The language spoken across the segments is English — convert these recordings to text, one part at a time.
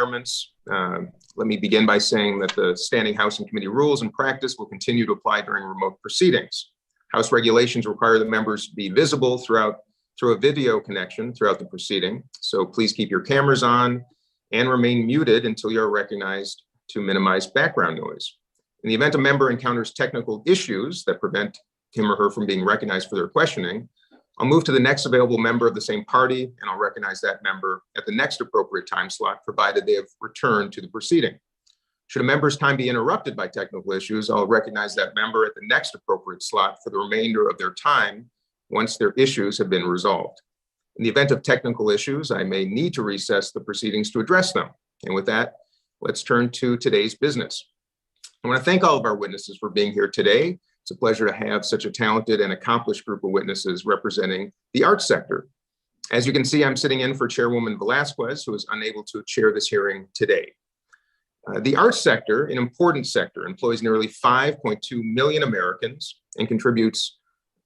requirements. Let me begin by saying that the Standing House and Committee rules and practice will continue to apply during remote proceedings. House regulations require the members be visible through a video connection throughout the proceeding. So please keep your cameras on and remain muted until you're recognized to minimize background noise. In the event a member encounters technical issues that prevent him or her from being recognized for their questioning, I'll move to the next available member of the same party, and I'll recognize that member at the next appropriate time slot, provided they have returned to the proceeding. Should a member's time be interrupted by technical issues, I'll recognize that member at the next appropriate slot for the remainder of their time once their issues have been resolved. In the event of technical issues, I may need to recess the proceedings to address them. And with that, let's turn to today's business. I want to thank all of our witnesses for being here today. It's a pleasure to have such a talented and accomplished group of witnesses representing the arts sector. As you can see, I'm sitting in for Chairwoman Velasquez, who is unable to chair this hearing today. The arts sector, an important sector, employs nearly 5.2 million Americans and contributes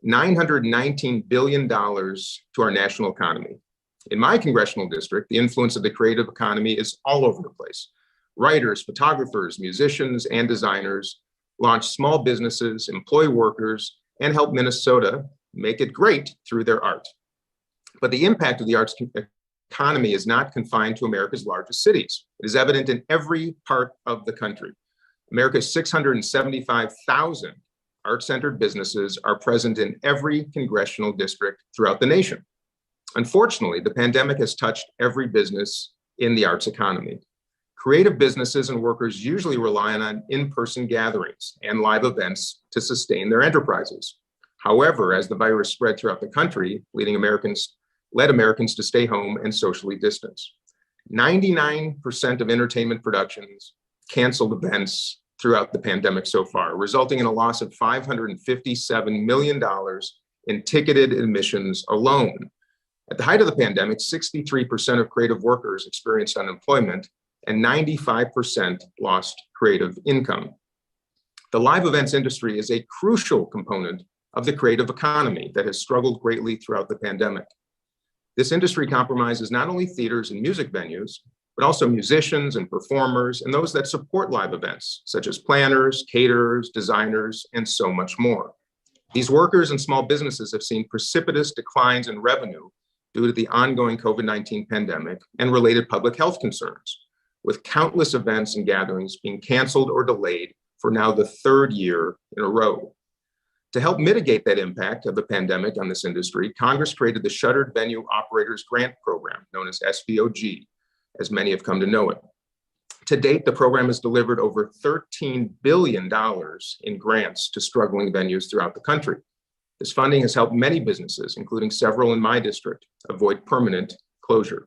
$919 billion to our national economy. In my congressional district, the influence of the creative economy is all over the place. Writers, photographers, musicians, and designers launch small businesses, employ workers, and help Minnesota make it great through their art. But the impact of the arts economy is not confined to America's largest cities. It is evident in every part of the country. America's 675,000 art-centered businesses are present in every congressional district throughout the nation. Unfortunately, the pandemic has touched every business in the arts economy. Creative businesses and workers usually rely on in-person gatherings and live events to sustain their enterprises. However, as the virus spread throughout the country, led Americans to stay home and socially distance. 99% of entertainment productions canceled events throughout the pandemic so far, resulting in a loss of $557 million in ticketed admissions alone. At the height of the pandemic, 63% of creative workers experienced unemployment, and 95% lost creative income. The live events industry is a crucial component of the creative economy that has struggled greatly throughout the pandemic. This industry compromises not only theaters and music venues, but also musicians and performers and those that support live events, such as planners, caterers, designers, and so much more. These workers and small businesses have seen precipitous declines in revenue due to the ongoing COVID-19 pandemic and related public health concerns, with countless events and gatherings being canceled or delayed for now the third year in a row. To help mitigate that impact of the pandemic on this industry, Congress created the Shuttered Venue Operators Grant Program, known as SVOG, as many have come to know it. To date, the program has delivered over $13 billion in grants to struggling venues throughout the country. This funding has helped many businesses, including several in my district, avoid permanent closure.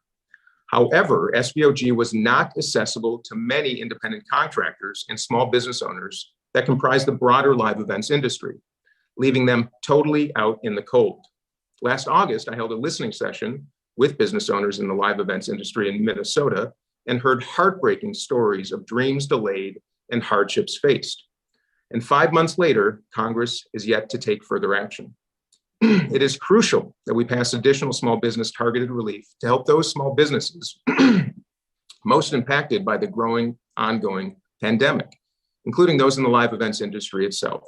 However, SVOG was not accessible to many independent contractors and small business owners that comprise the broader live events industry, leaving them totally out in the cold. Last August, I held a listening session with business owners in the live events industry in Minnesota and heard heartbreaking stories of dreams delayed and hardships faced. And 5 months later, Congress is yet to take further action. It is crucial that we pass additional small business targeted relief to help those small businesses most impacted by the ongoing pandemic, including those in the live events industry itself.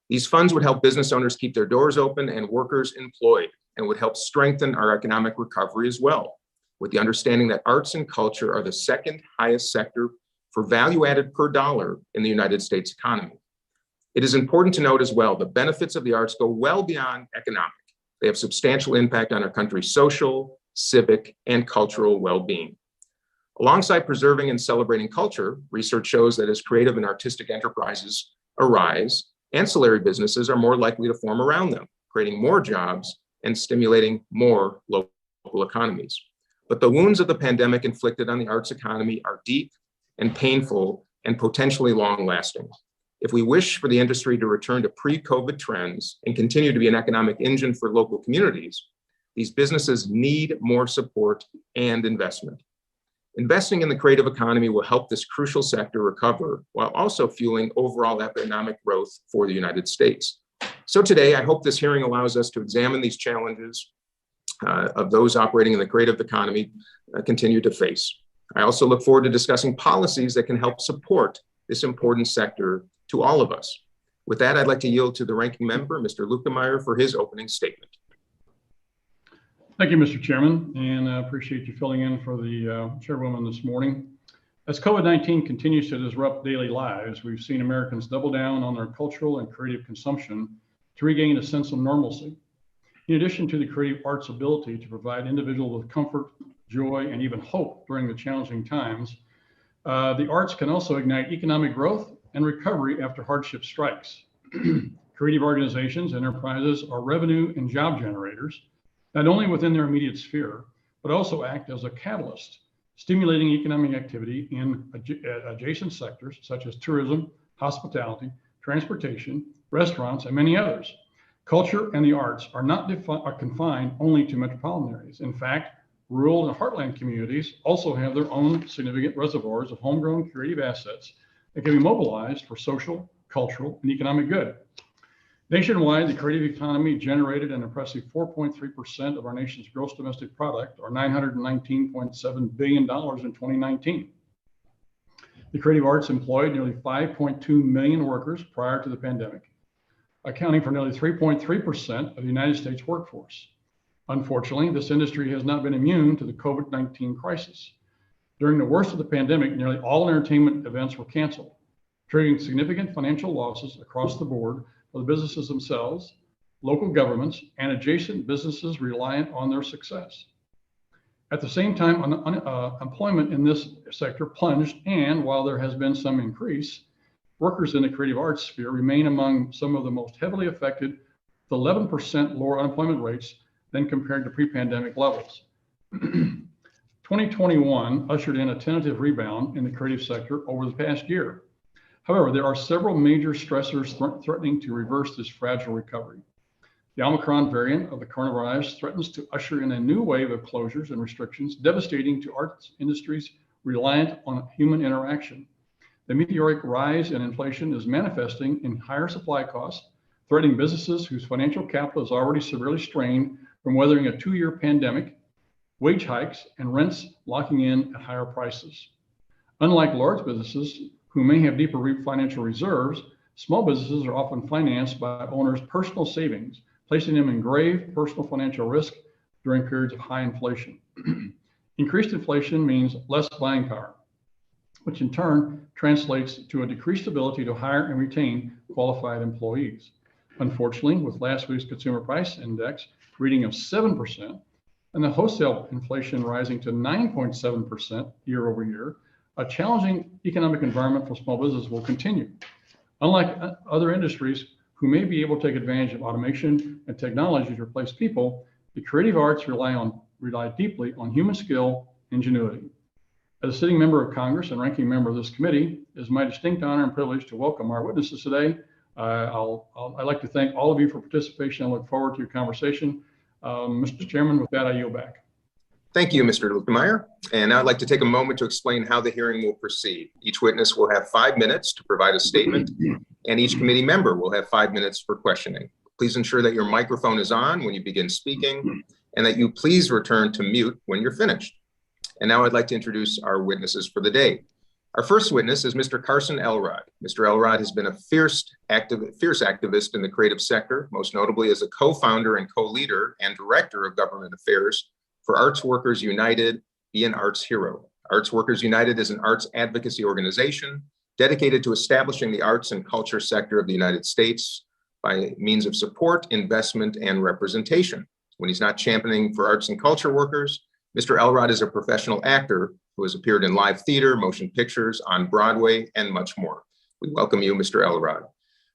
These funds would help business owners keep their doors open and workers employed, and would help strengthen our economic recovery as well, with the understanding that arts and culture are the second highest sector for value added per dollar in the United States economy. It is important to note as well, the benefits of the arts go well beyond economic. They have substantial impact on our country's social, civic, and cultural well-being. Alongside preserving and celebrating culture, research shows that as creative and artistic enterprises arise, ancillary businesses are more likely to form around them, creating more jobs and stimulating more local economies. But the wounds of the pandemic inflicted on the arts economy are deep and painful and potentially long-lasting. If we wish for the industry to return to pre-COVID trends and continue to be an economic engine for local communities, these businesses need more support and investment. Investing in the creative economy will help this crucial sector recover while also fueling overall economic growth for the United States. So today, I hope this hearing allows us to examine these challenges of those operating in the creative economy continue to face. I also look forward to discussing policies that can help support this important sector to all of us. With that, I'd like to yield to the ranking member, Mr. Lukemeyer, for his opening statement. Thank you, Mr. Chairman, and I appreciate you filling in for the chairwoman this morning. As COVID-19 continues to disrupt daily lives, we've seen Americans double down on their cultural and creative consumption to regain a sense of normalcy. In addition to the creative arts' ability to provide individuals with comfort, joy, and even hope during the challenging times, the arts can also ignite economic growth and recovery after hardship strikes. Creative organizations and enterprises are revenue and job generators, not only within their immediate sphere, but also act as a catalyst, stimulating economic activity in adjacent sectors such as tourism, hospitality, transportation, restaurants, and many others. Culture and the arts are not confined only to metropolitan areas. In fact, rural and heartland communities also have their own significant reservoirs of homegrown creative assets that can be mobilized for social, cultural, and economic good. Nationwide, the creative economy generated an impressive 4.3% of our nation's gross domestic product, or $919.7 billion in 2019. The creative arts employed nearly 5.2 million workers prior to the pandemic, accounting for nearly 3.3% of the United States workforce. Unfortunately, this industry has not been immune to the COVID-19 crisis. During the worst of the pandemic, nearly all entertainment events were canceled, triggering significant financial losses across the board for the businesses themselves, local governments, and adjacent businesses reliant on their success. At the same time, employment in this sector plunged, and while there has been some increase, workers in the creative arts sphere remain among some of the most heavily affected, with 11% lower unemployment rates than compared to pre-pandemic levels. 2021 ushered in a tentative rebound in the creative sector over the past year. However, there are several major stressors threatening to reverse this fragile recovery. The Omicron variant of the coronavirus threatens to usher in a new wave of closures and restrictions, devastating to arts industries reliant on human interaction. The meteoric rise in inflation is manifesting in higher supply costs, threatening businesses whose financial capital is already severely strained from weathering a 2-year pandemic, wage hikes, and rents locking in at higher prices. Unlike large businesses who may have deeper financial reserves, small businesses are often financed by owners' personal savings, placing them in grave personal financial risk during periods of high inflation. Increased inflation means less buying power, which in turn translates to a decreased ability to hire and retain qualified employees. Unfortunately, with last week's consumer price index reading of 7% and the wholesale inflation rising to 9.7% year over year, a challenging economic environment for small business will continue. Unlike other industries who may be able to take advantage of automation and technology to replace people, the creative arts rely deeply on human skill and ingenuity. As a sitting member of Congress and ranking member of this committee, it is my distinct honor and privilege to welcome our witnesses today. I'd like to thank all of you for participation. I look forward to your conversation. Mr. Chairman, with that, I yield back. Thank you, Mr. Lukemeyer. And now I'd like to take a moment to explain how the hearing will proceed. Each witness will have 5 minutes to provide a statement, and each committee member will have 5 minutes for questioning. Please ensure that your microphone is on when you begin speaking, and that you please return to mute when you're finished. And now I'd like to introduce our witnesses for the day. Our first witness is Mr. Carson Elrod. Mr. Elrod has been a fierce activist in the creative sector, most notably as a co-founder and co-leader and director of government affairs for Arts Workers United, Be an Arts Hero. Arts Workers United is an arts advocacy organization dedicated to establishing the arts and culture sector of the United States by means of support, investment, and representation. When he's not championing for arts and culture workers, Mr. Elrod is a professional actor who has appeared in live theater, motion pictures, on Broadway, and much more. We welcome you, Mr. Elrod.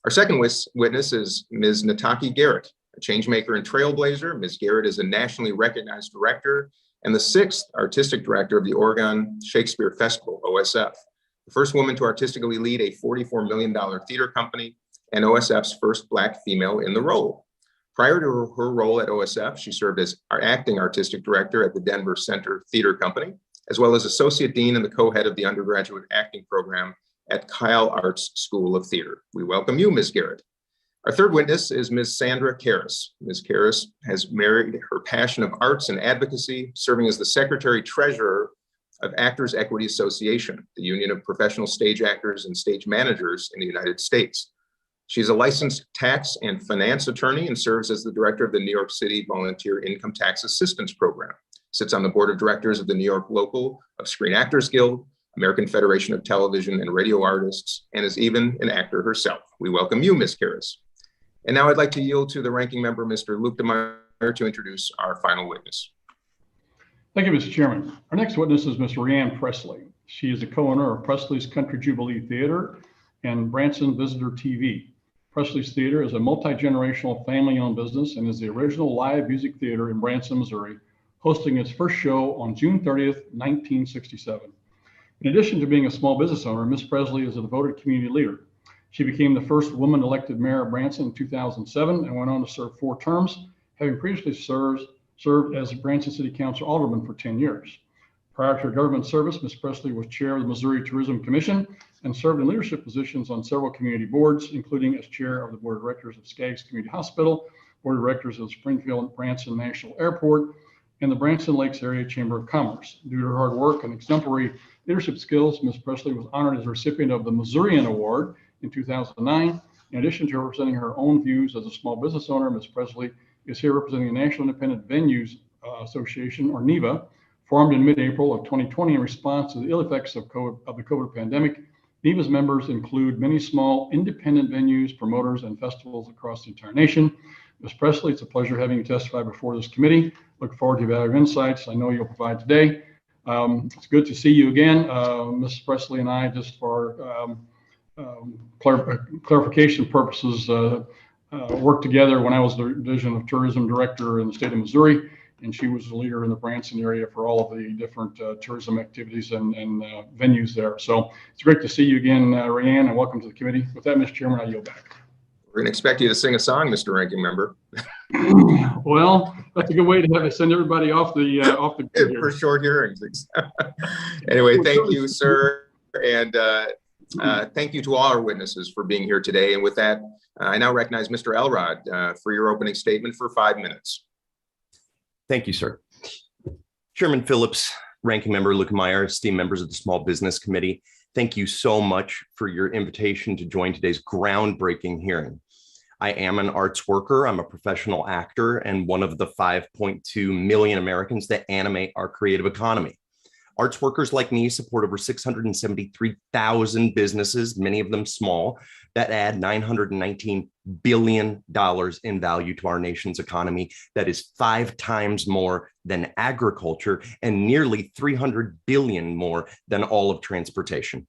Our second witness is Ms. Nataki Garrett, a changemaker and trailblazer. Ms. Garrett is a nationally recognized director and the 6th artistic director of the Oregon Shakespeare Festival, OSF, the first woman to artistically lead a $44 million theater company and OSF's first Black female in the role. Prior to her role at OSF, she served as our acting artistic director at the Denver Center Theater Company, as well as associate dean and the co-head of the undergraduate acting program at Kyle Arts School of Theater. We welcome you, Ms. Garrett. Our third witness is Ms. Sandra Karras. Ms. Karras has married her passion of arts and advocacy, serving as the secretary treasurer of Actors Equity Association, the union of professional stage actors and stage managers in the United States. She's a licensed tax and finance attorney and serves as the director of the New York City Volunteer Income Tax Assistance Program, sits on the board of directors of the New York Local of Screen Actors Guild, American Federation of Television and Radio Artists, and is even an actor herself. We welcome you, Ms. Karras. And now I'd like to yield to the ranking member, Mr. Luke DeMeyer, to introduce our final witness. Thank you, Mr. Chairman. Our next witness is Ms. Rianne Presley. She is the co-owner of Presley's Country Jubilee Theater and Branson Visitor TV. Presley's Theater is a multi-generational family-owned business and is the original live music theater in Branson, Missouri, hosting its first show on June 30th, 1967. In addition to being a small business owner, Ms. Presley is a devoted community leader. She became the first woman elected mayor of Branson in 2007 and went on to serve 4 terms, having previously served as Branson City Council Alderman for 10 years. Prior to her government service, Ms. Presley was chair of the Missouri Tourism Commission and served in leadership positions on several community boards, including as chair of the board of directors of Skaggs Community Hospital, board of directors of Springfield Branson National Airport, and the Branson Lakes Area Chamber of Commerce. Due to her hard work and exemplary leadership skills, Ms. Presley was honored as a recipient of the Missourian Award in 2009. In addition to representing her own views as a small business owner, Ms. Presley is here representing the National Independent Venues Association, or NIVA, formed in mid-April of 2020 in response to the ill effects of the COVID pandemic. NIVA's members include many small independent venues, promoters, and festivals across the entire nation. Ms. Presley, it's a pleasure having you testify before this committee. Look forward to your valuable insights I know you'll provide today. It's good to see you again. Ms. Presley and I, just for clarification purposes, worked together when I was the Division of Tourism Director in the state of Missouri, and she was the leader in the Branson area for all of the different tourism activities and venues there. So it's great to see you again, Rianne, and welcome to the committee. With that, Mr. Chairman, I yield back. We're going to expect you to sing a song, Mr. Ranking Member. Well, that's a good way to send everybody off the grid for short hearings. Anyway, thank you, sir, and thank you to all our witnesses for being here today. And with that, I now recognize Mr. Elrod for your opening statement for 5 minutes. Thank you, sir. Chairman Phillips, Ranking Member Lukemeyer, esteemed members of the Small Business Committee, thank you so much for your invitation to join today's groundbreaking hearing. I am an arts worker. I'm a professional actor and one of the 5.2 million Americans that animate our creative economy. Arts workers like me support over 673,000 businesses, many of them small, that add $919 billion in value to our nation's economy. That is 5 times more than agriculture and nearly 300 billion more than all of transportation.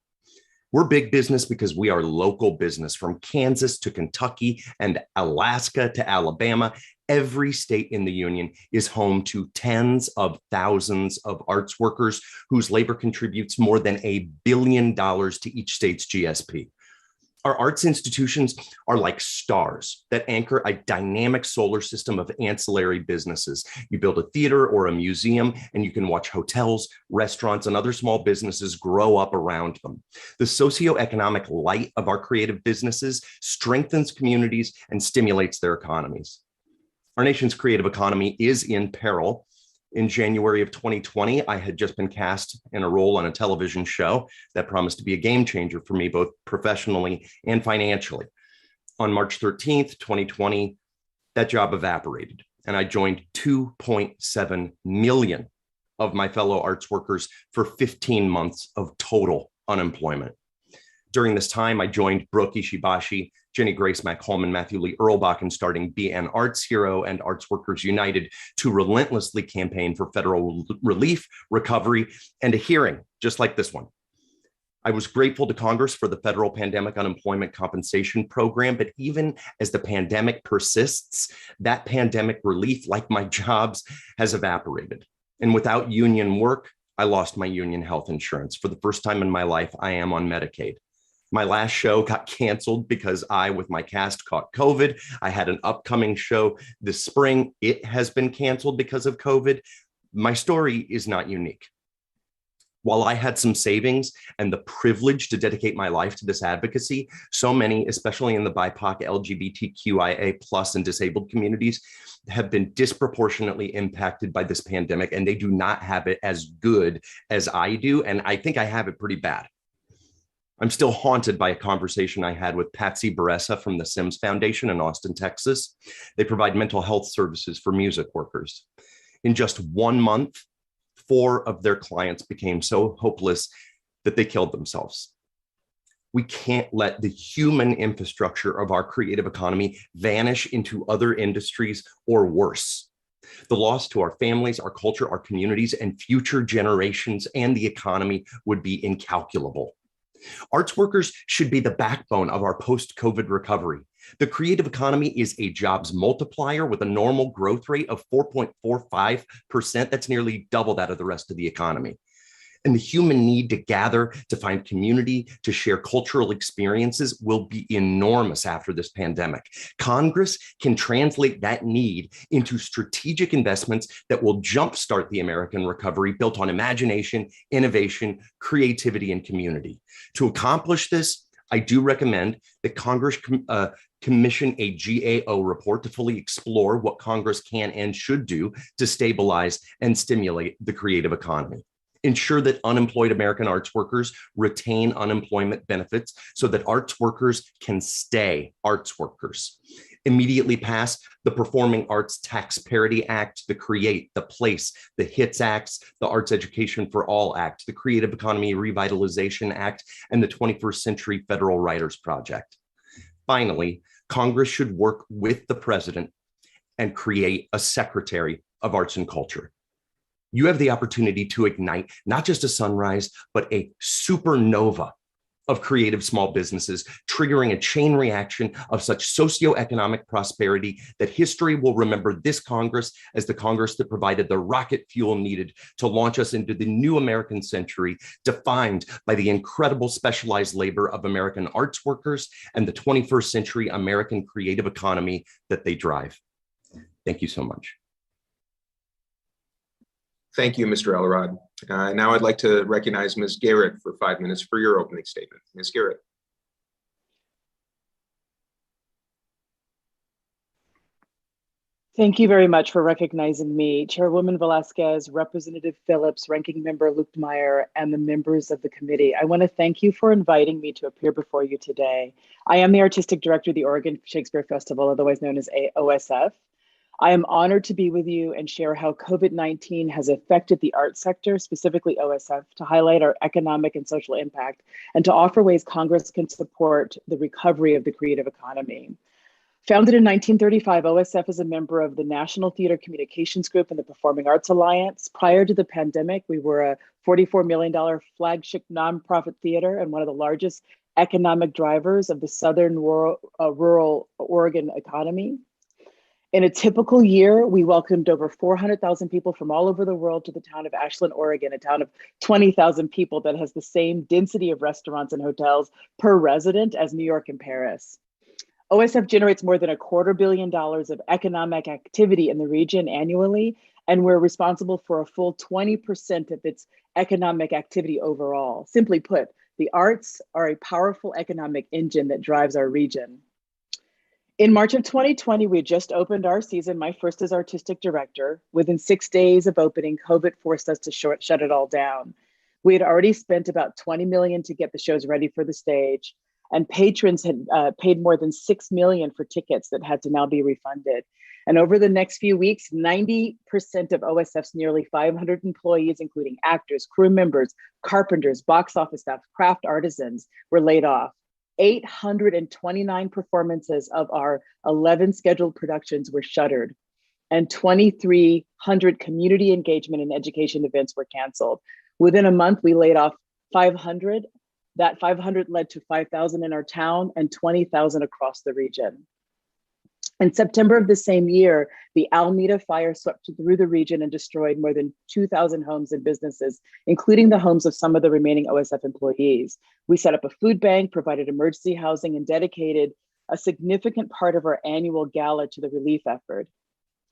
We're big business because we are local business. From Kansas to Kentucky and Alaska to Alabama, every state in the union is home to tens of thousands of arts workers whose labor contributes more than $1 billion to each state's GSP. Our arts institutions are like stars that anchor a dynamic solar system of ancillary businesses. You build a theater or a museum, and you can watch hotels, restaurants, and other small businesses grow up around them. The socioeconomic light of our creative businesses strengthens communities and stimulates their economies. Our nation's creative economy is in peril. In January of 2020, I had just been cast in a role on a television show that promised to be a game changer for me, both professionally and financially. On March 13th, 2020, that job evaporated, and I joined 2.7 million of my fellow arts workers for 15 months of total unemployment. During this time, I joined Brooke Ishibashi, Jenny Grace McColman, Matthew Lee Earlbach, starting BN Arts Hero and Arts Workers United to relentlessly campaign for federal relief, recovery, and a hearing just like this one. I was grateful to Congress for the federal pandemic unemployment compensation program, but even as the pandemic persists, that pandemic relief, like my jobs, has evaporated. And without union work, I lost my union health insurance. For the first time in my life, I am on Medicaid. My last show got canceled because I, with my cast, caught COVID. I had an upcoming show this spring. It has been canceled because of COVID. My story is not unique. While I had some savings and the privilege to dedicate my life to this advocacy, so many, especially in the BIPOC, LGBTQIA plus and disabled communities, have been disproportionately impacted by this pandemic, and they do not have it as good as I do. And I think I have it pretty bad. I'm still haunted by a conversation I had with Patsy Baressa from the Sims Foundation in Austin, Texas. They provide mental health services for music workers. In just 1 month, 4 of their clients became so hopeless that they killed themselves. We can't let the human infrastructure of our creative economy vanish into other industries or worse. The loss to our families, our culture, our communities, and future generations and the economy would be incalculable. Arts workers should be the backbone of our post-COVID recovery. The creative economy is a jobs multiplier with a normal growth rate of 4.45%. That's nearly double that of the rest of the economy. And the human need to gather, to find community, to share cultural experiences will be enormous after this pandemic. Congress can translate that need into strategic investments that will jumpstart the American recovery built on imagination, innovation, creativity, and community. To accomplish this, I do recommend that Congress commission a GAO report to fully explore what Congress can and should do to stabilize and stimulate the creative economy. Ensure that unemployed American arts workers retain unemployment benefits so that arts workers can stay arts workers. Immediately pass the Performing Arts Tax Parity Act, the Create, the Place, the HITS Acts, the Arts Education for All Act, the Creative Economy Revitalization Act, and the 21st Century Federal Writers Project. Finally, Congress should work with the president and create a Secretary of Arts and Culture. You have the opportunity to ignite not just a sunrise, but a supernova of creative small businesses, triggering a chain reaction of such socioeconomic prosperity that history will remember this Congress as the Congress that provided the rocket fuel needed to launch us into the new American century, defined by the incredible specialized labor of American arts workers and the 21st century American creative economy that they drive. Thank you so much. Thank you, Mr. Elrod. Now I'd like to recognize Ms. Garrett for 5 minutes for your opening statement. Ms. Garrett. Thank you very much for recognizing me. Chairwoman Velasquez, Representative Phillips, Ranking Member Lukemeyer, and the members of the committee. I want to thank you for inviting me to appear before you today. I am the Artistic Director of the Oregon Shakespeare Festival, otherwise known as OSF. I am honored to be with you and share how COVID-19 has affected the arts sector, specifically OSF, to highlight our economic and social impact, and to offer ways Congress can support the recovery of the creative economy. Founded in 1935, OSF is a member of the National Theater Communications Group and the Performing Arts Alliance. Prior to the pandemic, we were a $44 million flagship nonprofit theater and one of the largest economic drivers of the southern rural Oregon economy. In a typical year, we welcomed over 400,000 people from all over the world to the town of Ashland, Oregon, a town of 20,000 people that has the same density of restaurants and hotels per resident as New York and Paris. OSF generates more than $250 million of economic activity in the region annually, and we're responsible for a full 20% of its economic activity overall. Simply put, the arts are a powerful economic engine that drives our region. In March of 2020, we had just opened our season, my first as artistic director. Within 6 days of opening, COVID forced us to shut it all down. We had already spent about $20 million to get the shows ready for the stage, and patrons had paid more than $6 million for tickets that had to now be refunded. And over the next few weeks, 90% of OSF's nearly 500 employees, including actors, crew members, carpenters, box office staff, craft artisans, were laid off. 829 performances of our 11 scheduled productions were shuttered, and 2,300 community engagement and education events were canceled. Within a month, we laid off 500. That 500 led to 5,000 in our town and 20,000 across the region. In September of the same year, the Alameda fire swept through the region and destroyed more than 2,000 homes and businesses, including the homes of some of the remaining OSF employees. We set up a food bank, provided emergency housing, and dedicated a significant part of our annual gala to the relief effort.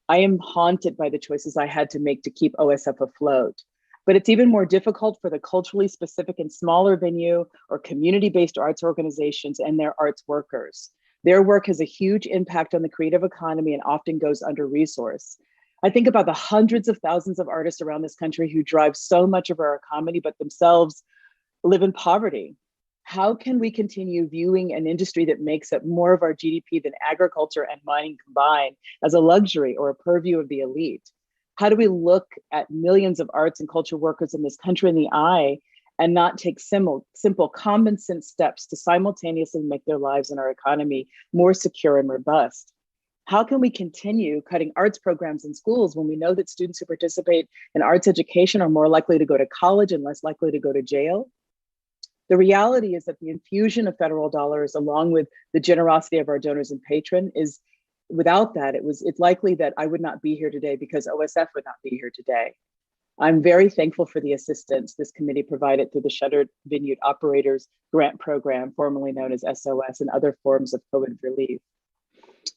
I am haunted by the choices I had to make to keep OSF afloat. But it's even more difficult for the culturally specific and smaller venue or community-based arts organizations and their arts workers. Their work has a huge impact on the creative economy and often goes under-resourced. I think about the hundreds of thousands of artists around this country who drive so much of our economy, but themselves live in poverty. How can we continue viewing an industry that makes up more of our GDP than agriculture and mining combined as a luxury or a purview of the elite? How do we look at millions of arts and culture workers in this country in the eye and not take simple common sense steps to simultaneously make their lives and our economy more secure and robust? How can we continue cutting arts programs in schools when we know that students who participate in arts education are more likely to go to college and less likely to go to jail? The reality is that the infusion of federal dollars, along with the generosity of our donors and patrons, is without that, it's likely that I would not be here today because OSF would not be here today. I'm very thankful for the assistance this committee provided through the Shuttered Vineyard Operators Grant Program, formerly known as SOS, and other forms of COVID relief.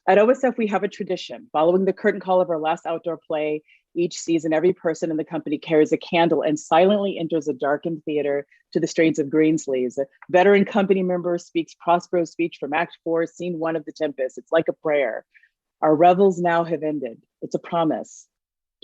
At OSF, we have a tradition. Following the curtain call of our last outdoor play, each season, every person in the company carries a candle and silently enters a darkened theater to the strains of Greensleeves. A veteran company member speaks Prospero's speech from Act 4, Scene 1 of The Tempest. It's like a prayer. Our revels now have ended. It's a promise.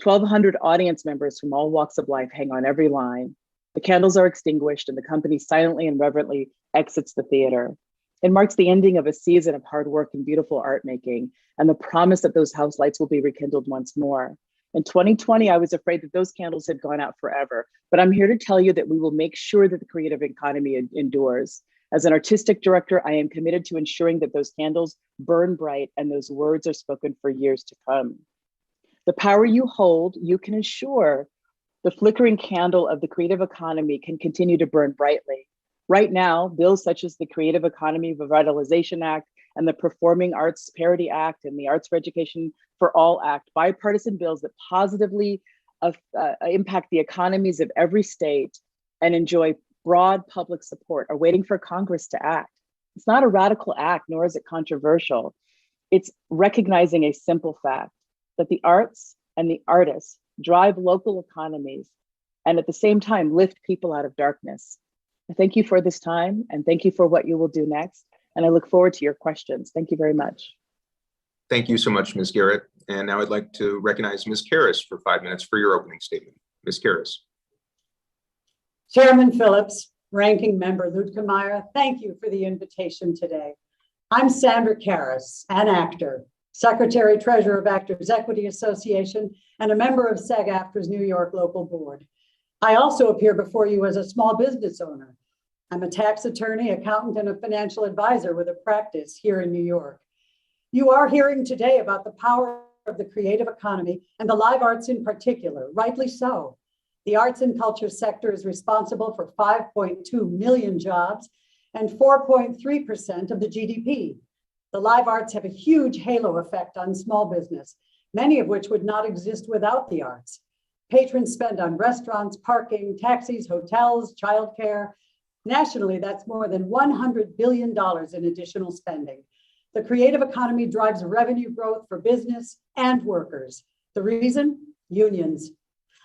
1,200 audience members from all walks of life hang on every line. The candles are extinguished and the company silently and reverently exits the theater. It marks the ending of a season of hard work and beautiful art making and the promise that those house lights will be rekindled once more. In 2020, I was afraid that those candles had gone out forever, but I'm here to tell you that we will make sure that the creative economy endures. As an artistic director, I am committed to ensuring that those candles burn bright and those words are spoken for years to come. The power you hold, you can ensure the flickering candle of the creative economy can continue to burn brightly. Right now, bills such as the Creative Economy Revitalization Act and the Performing Arts Parity Act and the Arts for Education for All Act, bipartisan bills that positively impact the economies of every state and enjoy broad public support, are waiting for Congress to act. It's not a radical act, nor is it controversial. It's recognizing a simple fact that the arts and the artists drive local economies and at the same time lift people out of darkness. I thank you for this time and thank you for what you will do next. And I look forward to your questions. Thank you very much. Thank you so much, Ms. Garrett. And now I'd like to recognize Ms. Karras for 5 minutes for your opening statement. Ms. Karras. Chairman Phillips, Ranking Member Luetkemeyer, thank you for the invitation today. I'm Sandra Karras, an actor, Secretary Treasurer of Actors Equity Association, and a member of SAG-AFTRA's New York Local Board. I also appear before you as a small business owner. I'm a tax attorney, accountant, and a financial advisor with a practice here in New York. You are hearing today about the power of the creative economy and the live arts in particular, rightly so. The arts and culture sector is responsible for 5.2 million jobs and 4.3% of the GDP. The live arts have a huge halo effect on small business, many of which would not exist without the arts. Patrons spend on restaurants, parking, taxis, hotels, childcare. Nationally, that's more than $100 billion in additional spending. The creative economy drives revenue growth for business and workers. The reason? Unions.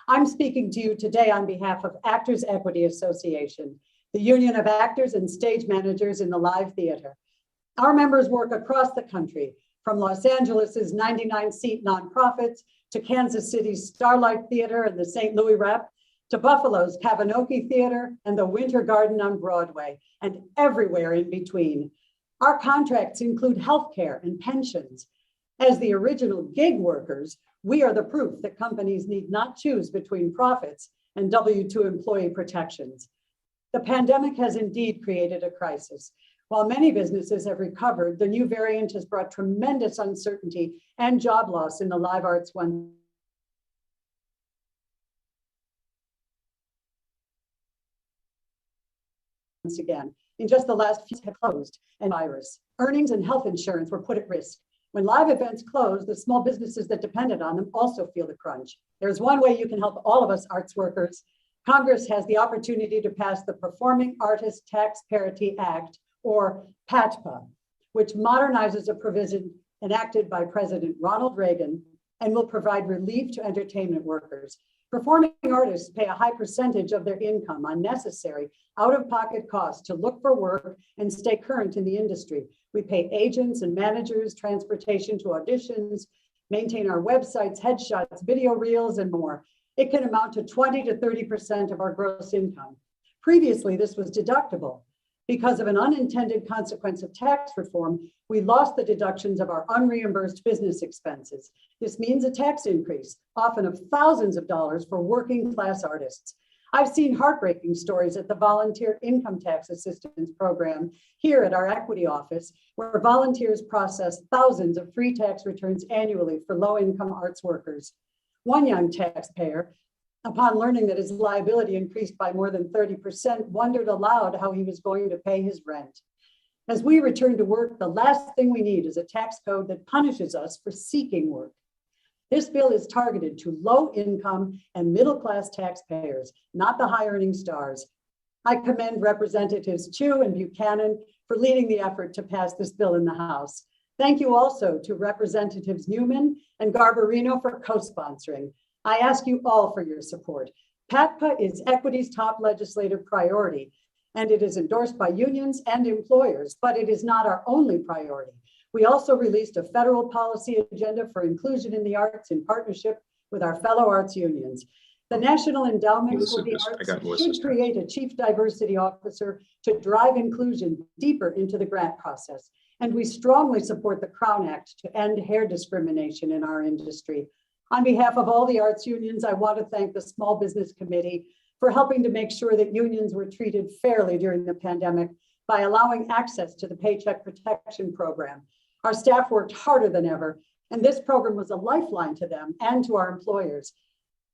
I'm speaking to you today on behalf of Actors Equity Association, the union of actors and stage managers in the live theater. Our members work across the country, from Los Angeles' 99-seat nonprofits to Kansas City's Starlight Theater and the St. Louis Rep, to Buffalo's Kavanoki Theater and the Winter Garden on Broadway, and everywhere in between. Our contracts include healthcare and pensions. As the original gig workers, we are the proof that companies need not choose between profits and W-2 employee protections. The pandemic has indeed created a crisis. While many businesses have recovered, the new variant has brought tremendous uncertainty and job loss in the live arts once again. In just the last few have closed and virus. Earnings and health insurance were put at risk. When live events close, the small businesses that depended on them also feel the crunch. There's one way you can help all of us arts workers. Congress has the opportunity to pass the Performing Artists Tax Parity Act, or PATPA, which modernizes a provision enacted by President Ronald Reagan and will provide relief to entertainment workers. Performing artists pay a high percentage of their income on necessary out-of-pocket costs to look for work and stay current in the industry. We pay agents and managers, transportation to auditions, maintain our websites, headshots, video reels, and more. It can amount to 20 to 30% of our gross income. Previously, this was deductible. Because of an unintended consequence of tax reform, we lost the deductions of our unreimbursed business expenses. This means a tax increase, often of thousands of dollars for working class artists. I've seen heartbreaking stories at the Volunteer Income Tax Assistance Program here at our equity office, where volunteers process thousands of free tax returns annually for low-income arts workers. One young taxpayer, upon learning that his liability increased by more than 30%, wondered aloud how he was going to pay his rent. As we return to work, the last thing we need is a tax code that punishes us for seeking work. This bill is targeted to low-income and middle-class taxpayers, not the high-earning stars. I commend Representatives Chu and Buchanan for leading the effort to pass this bill in the House. Thank you also to Representatives Newman and Garbarino for co-sponsoring. I ask you all for your support. PATPA is equity's top legislative priority, and it is endorsed by unions and employers, but it is not our only priority. We also released a federal policy agenda for inclusion in the arts in partnership with our fellow arts unions. The National Endowment for the Arts should create a chief diversity officer to drive inclusion deeper into the grant process. And we strongly support the Crown Act to end hair discrimination in our industry. On behalf of all the arts unions, I want to thank the Small Business Committee for helping to make sure that unions were treated fairly during the pandemic by allowing access to the Paycheck Protection Program. Our staff worked harder than ever, and this program was a lifeline to them and to our employers.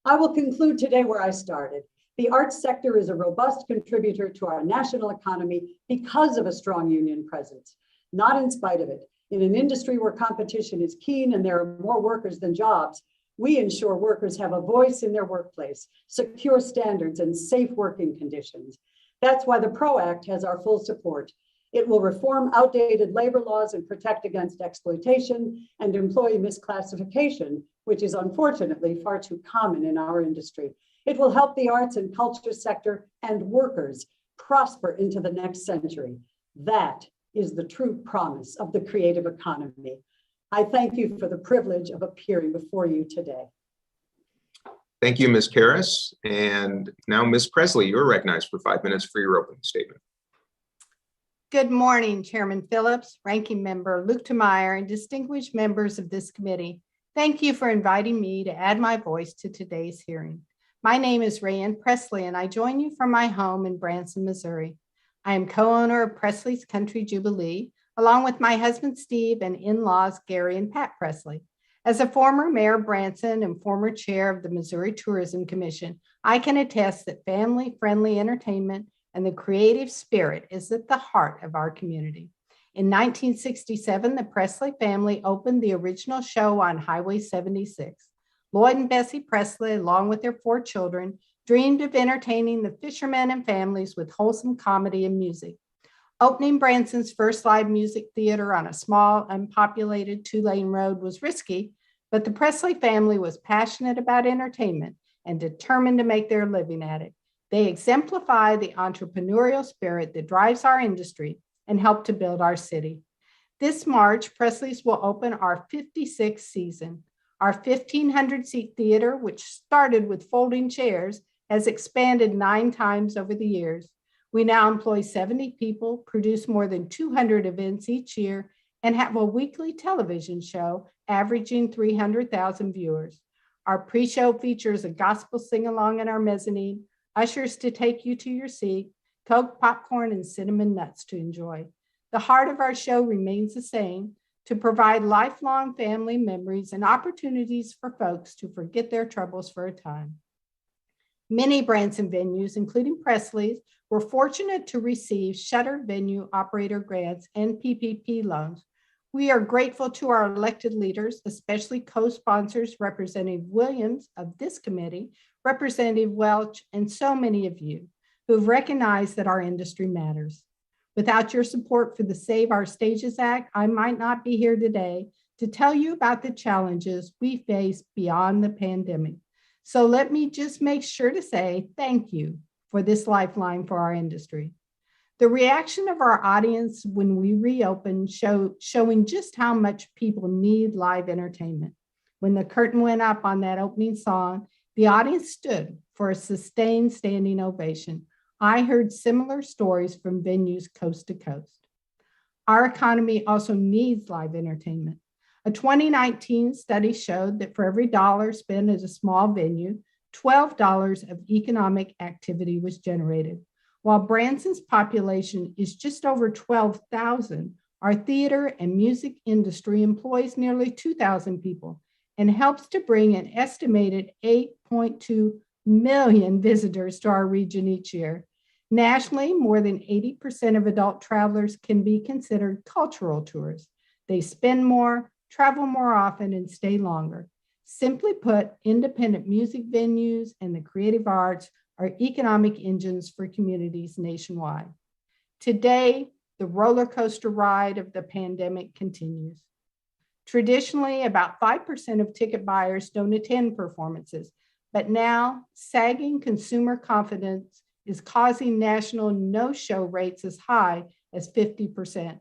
I will conclude today where I started. The arts sector is a robust contributor to our national economy because of a strong union presence, not in spite of it. In an industry where competition is keen and there are more workers than jobs, we ensure workers have a voice in their workplace, secure standards, and safe working conditions. That's why the PRO Act has our full support. It will reform outdated labor laws and protect against exploitation and employee misclassification, which is unfortunately far too common in our industry. It will help the arts and culture sector and workers prosper into the next century. That is the true promise of the creative economy. I thank you for the privilege of appearing before you today. Thank you, Ms. Karras. And now, Ms. Presley, you're recognized for 5 minutes for your opening statement. Good morning, Chairman Phillips, Ranking Member Luetkemeyer, and distinguished members of this committee. Thank you for inviting me to add my voice to today's hearing. My name is Rayanne Presley, and I join you from my home in Branson, Missouri. I am co-owner of Presley's Country Jubilee, along with my husband, Steve, and in-laws, Gary and Pat Presley. As a former mayor of Branson and former chair of the Missouri Tourism Commission, I can attest that family-friendly entertainment and the creative spirit is at the heart of our community. In 1967, the Presley family opened the original show on Highway 76. Lloyd and Bessie Presley, along with their 4 children, dreamed of entertaining the fishermen and families with wholesome comedy and music. Opening Branson's first live music theater on a small, unpopulated 2-lane road was risky, but the Presley family was passionate about entertainment and determined to make their living at it. They exemplify the entrepreneurial spirit that drives our industry and help to build our city. This March, Presley's will open our 56th season. Our 1,500-seat theater, which started with folding chairs, has expanded 9 times over the years. We now employ 70 people, produce more than 200 events each year, and have a weekly television show averaging 300,000 viewers. Our pre-show features a gospel sing-along in our mezzanine, ushers to take you to your seat, Coke, popcorn, and cinnamon nuts to enjoy. The heart of our show remains the same, to provide lifelong family memories and opportunities for folks to forget their troubles for a time. Many Branson venues, including Presley's, were fortunate to receive shuttered venue operator grants and PPP loans. We are grateful to our elected leaders, especially co-sponsors Representative Williams of this committee, Representative Welch, and so many of you who've recognized that our industry matters. Without your support for the Save Our Stages Act, I might not be here today to tell you about the challenges we face beyond the pandemic. So let me just make sure to say thank you for this lifeline for our industry. The reaction of our audience when we reopened showing just how much people need live entertainment. When the curtain went up on that opening song, the audience stood for a sustained standing ovation. I heard similar stories from venues coast to coast. Our economy also needs live entertainment. A 2019 study showed that for every dollar spent at a small venue, $12 of economic activity was generated. While Branson's population is just over 12,000, our theater and music industry employs nearly 2,000 people and helps to bring an estimated 8.2 million visitors to our region each year. Nationally, more than 80% of adult travelers can be considered cultural tourists. They spend more, travel more often, and stay longer. Simply put, independent music venues and the creative arts are economic engines for communities nationwide. Today, the roller coaster ride of the pandemic continues. Traditionally, about 5% of ticket buyers don't attend performances, but now sagging consumer confidence is causing national no-show rates as high as 50%.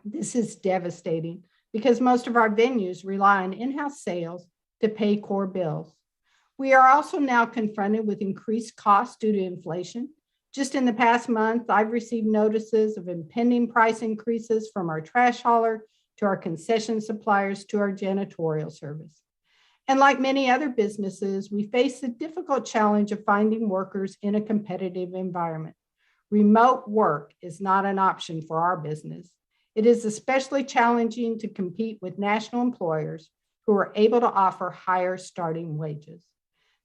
This is devastating because most of our venues rely on in-house sales to pay core bills. We are also now confronted with increased costs due to inflation. Just in the past month, I've received notices of impending price increases from our trash hauler to our concession suppliers to our janitorial service. And like many other businesses, we face the difficult challenge of finding workers in a competitive environment. Remote work is not an option for our business. It is especially challenging to compete with national employers who are able to offer higher starting wages.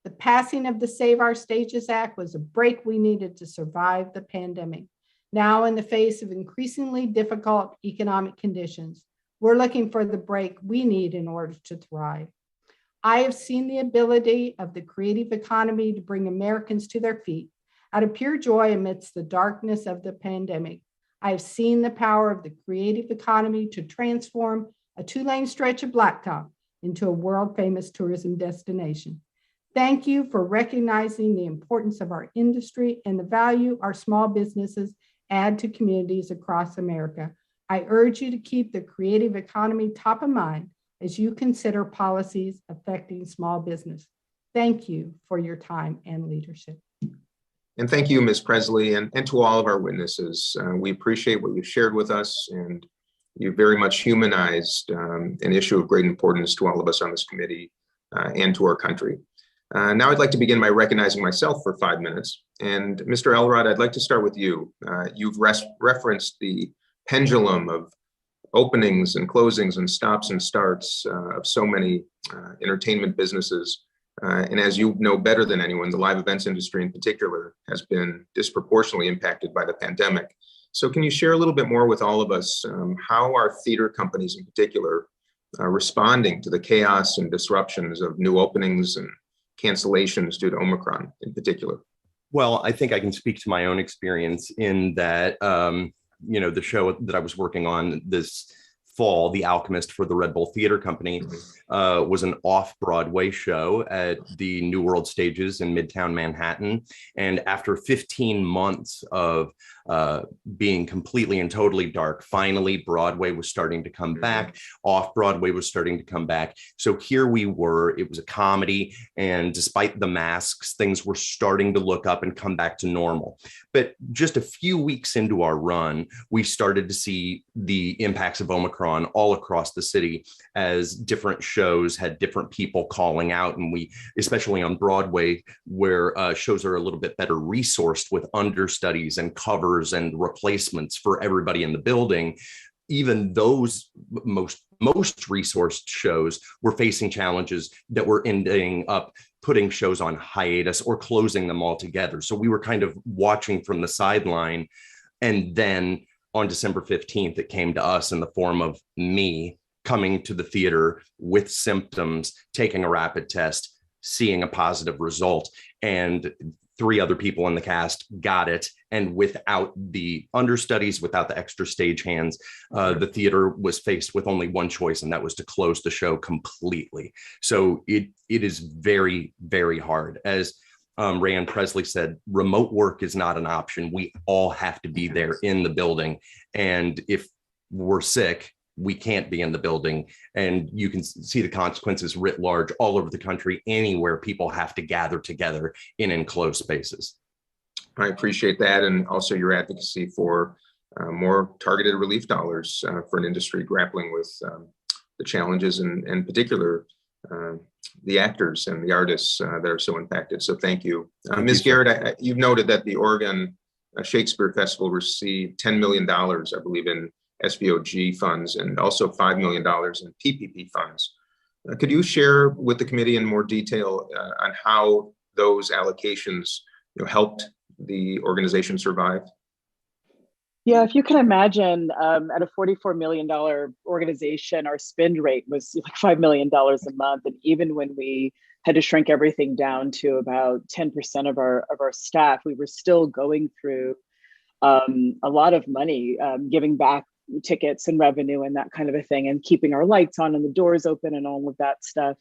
The passing of the Save Our Stages Act was a break we needed to survive the pandemic. Now, in the face of increasingly difficult economic conditions, we're looking for the break we need in order to thrive. I have seen the ability of the creative economy to bring Americans to their feet out of pure joy amidst the darkness of the pandemic. I have seen the power of the creative economy to transform a two-lane stretch of blacktop into a world-famous tourism destination. Thank you for recognizing the importance of our industry and the value our small businesses add to communities across America. I urge you to keep the creative economy top of mind as you consider policies affecting small business. Thank you for your time and leadership. And thank you, Ms. Presley, and to all of our witnesses. We appreciate what you've shared with us, and you very much humanized an issue of great importance to all of us on this committee and to our country. Now I'd like to begin by recognizing myself for 5 minutes. And Mr. Elrod, I'd like to start with you. You've referenced the pendulum of openings and closings and stops and starts of so many entertainment businesses. And as you know better than anyone, the live events industry in particular has been disproportionately impacted by the pandemic. So can you share a little bit more with all of us how are theater companies in particular responding to the chaos and disruptions of new openings and cancellations due to Omicron in particular? Well, I think I can speak to my own experience in that, the show that I was working on this fall, The Alchemist for the Red Bull Theater Company, was an off-Broadway show at the New World Stages in Midtown Manhattan. And after 15 months of being completely and totally dark, finally Broadway was starting to come back, off-Broadway was starting to come back. So here we were, it was a comedy, and despite the masks, things were starting to look up and come back to normal. But just a few weeks into our run, we started to see the impacts of Omicron all across the city as different shows had different people calling out. And we, especially on Broadway, where shows are a little bit better resourced with understudies and covers and replacements for everybody in the building, even those most resourced shows were facing challenges that were ending up putting shows on hiatus or closing them altogether. So we were kind of watching from the sideline. And then on December 15th, it came to us in the form of me coming to the theater with symptoms, taking a rapid test, seeing a positive result. And 3 other people in the cast got it. And without the understudies, without the extra stagehands, the theater was faced with only one choice, and that was to close the show completely. So it is very, very hard. As Ray and Presley said, remote work is not an option. We all have to be there in the building. And if we're sick, we can't be in the building. And you can see the consequences writ large all over the country. Anywhere people have to gather together in enclosed spaces. I appreciate that, and also your advocacy for more targeted relief dollars for an industry grappling with the challenges, and in particular, the actors and the artists that are so impacted. So thank you. Ms. Garrett, you've noted that the Oregon Shakespeare Festival received $10 million, I believe, in SVOG funds, and also $5 million in PPP funds. Could you share with the committee in more detail on how those allocations helped the organization survive? Yeah, if you can imagine, at a $44 million organization, our spend rate was like $5 million a month. And even when we had to shrink everything down to about 10% of our staff, we were still going through a lot of money, giving back tickets and revenue and that kind of a thing, and keeping our lights on and the doors open and all of that stuff.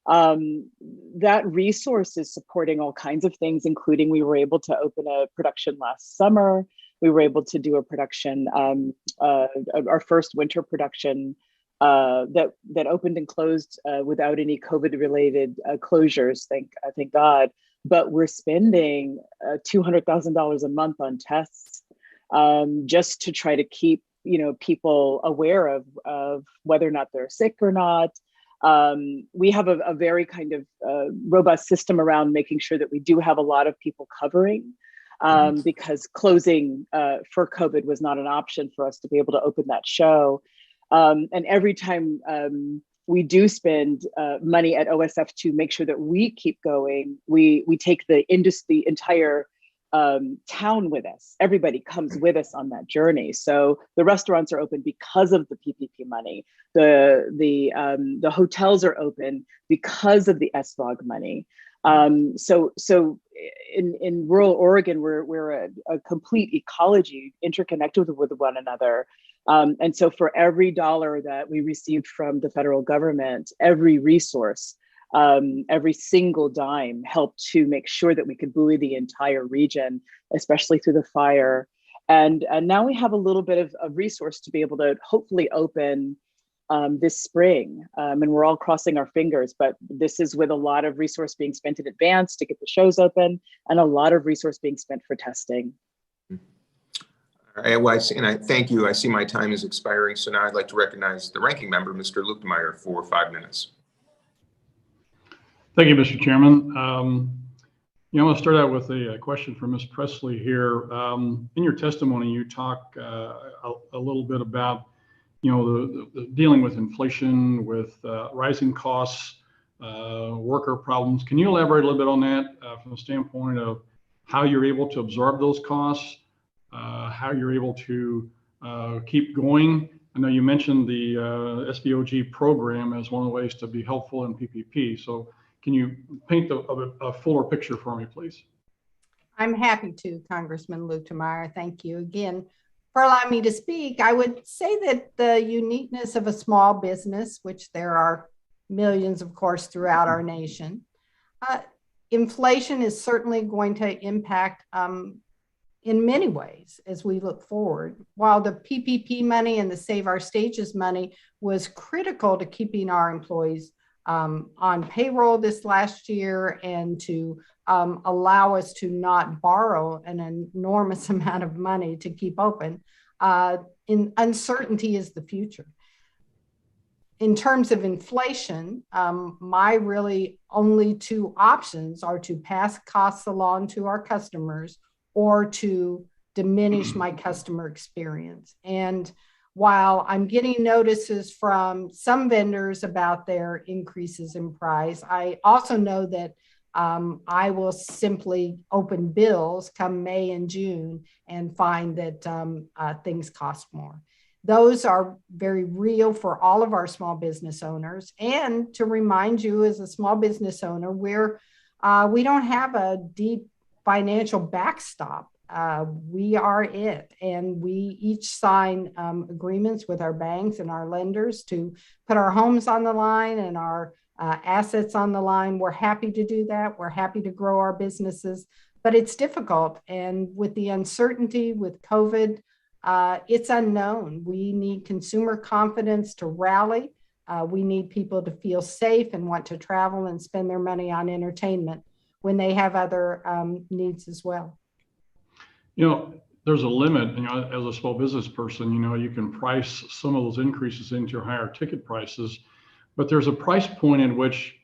That resource is supporting all kinds of things, including we were able to open a production last summer. We were able to do a production, our first winter production that opened and closed without any COVID-related closures, thank God. But we're spending $200,000 a month on tests just to try to keep people aware of whether or not they're sick or not. We have a very kind of robust system around making sure that we do have a lot of people covering, because closing for COVID was not an option for us to be able to open that show. And every time we do spend money at OSF to make sure that we keep going, we take the entire town with us. Everybody comes with us on that journey. So the restaurants are open because of the PPP money. The hotels are open because of the SVOG money. So in rural Oregon, we're a complete ecology interconnected with one another. And so for every dollar that we received from the federal government, every resource, every single dime helped to make sure that we could buoy the entire region, especially through the fire. And now we have a little bit of resource to be able to hopefully open this spring. And we're all crossing our fingers, but this is with a lot of resource being spent in advance to get the shows open, and a lot of resource being spent for testing. All right, well, and I thank you. I see my time is expiring, so now I'd like to recognize the ranking member, Mr. Luetkemeyer, for 5 minutes. Thank you, Mr. Chairman. I want to start out with a question for Ms. Presley here. In your testimony, you talk a little bit about, the dealing with inflation, with rising costs, worker problems. Can you elaborate a little bit on that from the standpoint of how you're able to absorb those costs, how you're able to keep going? I know you mentioned the SVOG program as one of the ways to be helpful in PPP. So can you paint a fuller picture for me, please? I'm happy to, Congressman Luetkemeyer. Thank you again for allowing me to speak. I would say that the uniqueness of a small business, which there are millions, of course, throughout our nation, inflation is certainly going to impact in many ways as we look forward. While the PPP money and the Save Our Stages money was critical to keeping our employees on payroll this last year and to allow us to not borrow an enormous amount of money to keep open, uncertainty is the future. In terms of inflation, my really only 2 options are to pass costs along to our customers or to diminish my customer experience. And while I'm getting notices from some vendors about their increases in price, I also know that I will simply open bills come May and June and find that things cost more. Those are very real for all of our small business owners. And to remind you, as a small business owner, we don't have a deep financial backstop. We are it, and we each sign agreements with our banks and our lenders to put our homes on the line and our assets on the line. We're happy to do that. We're happy to grow our businesses, but it's difficult. And with the uncertainty with COVID, it's unknown. We need consumer confidence to rally. We need people to feel safe and want to travel and spend their money on entertainment when they have other needs as well. There's a limit, as a small business person, you can price some of those increases into your higher ticket prices, but there's a price point in which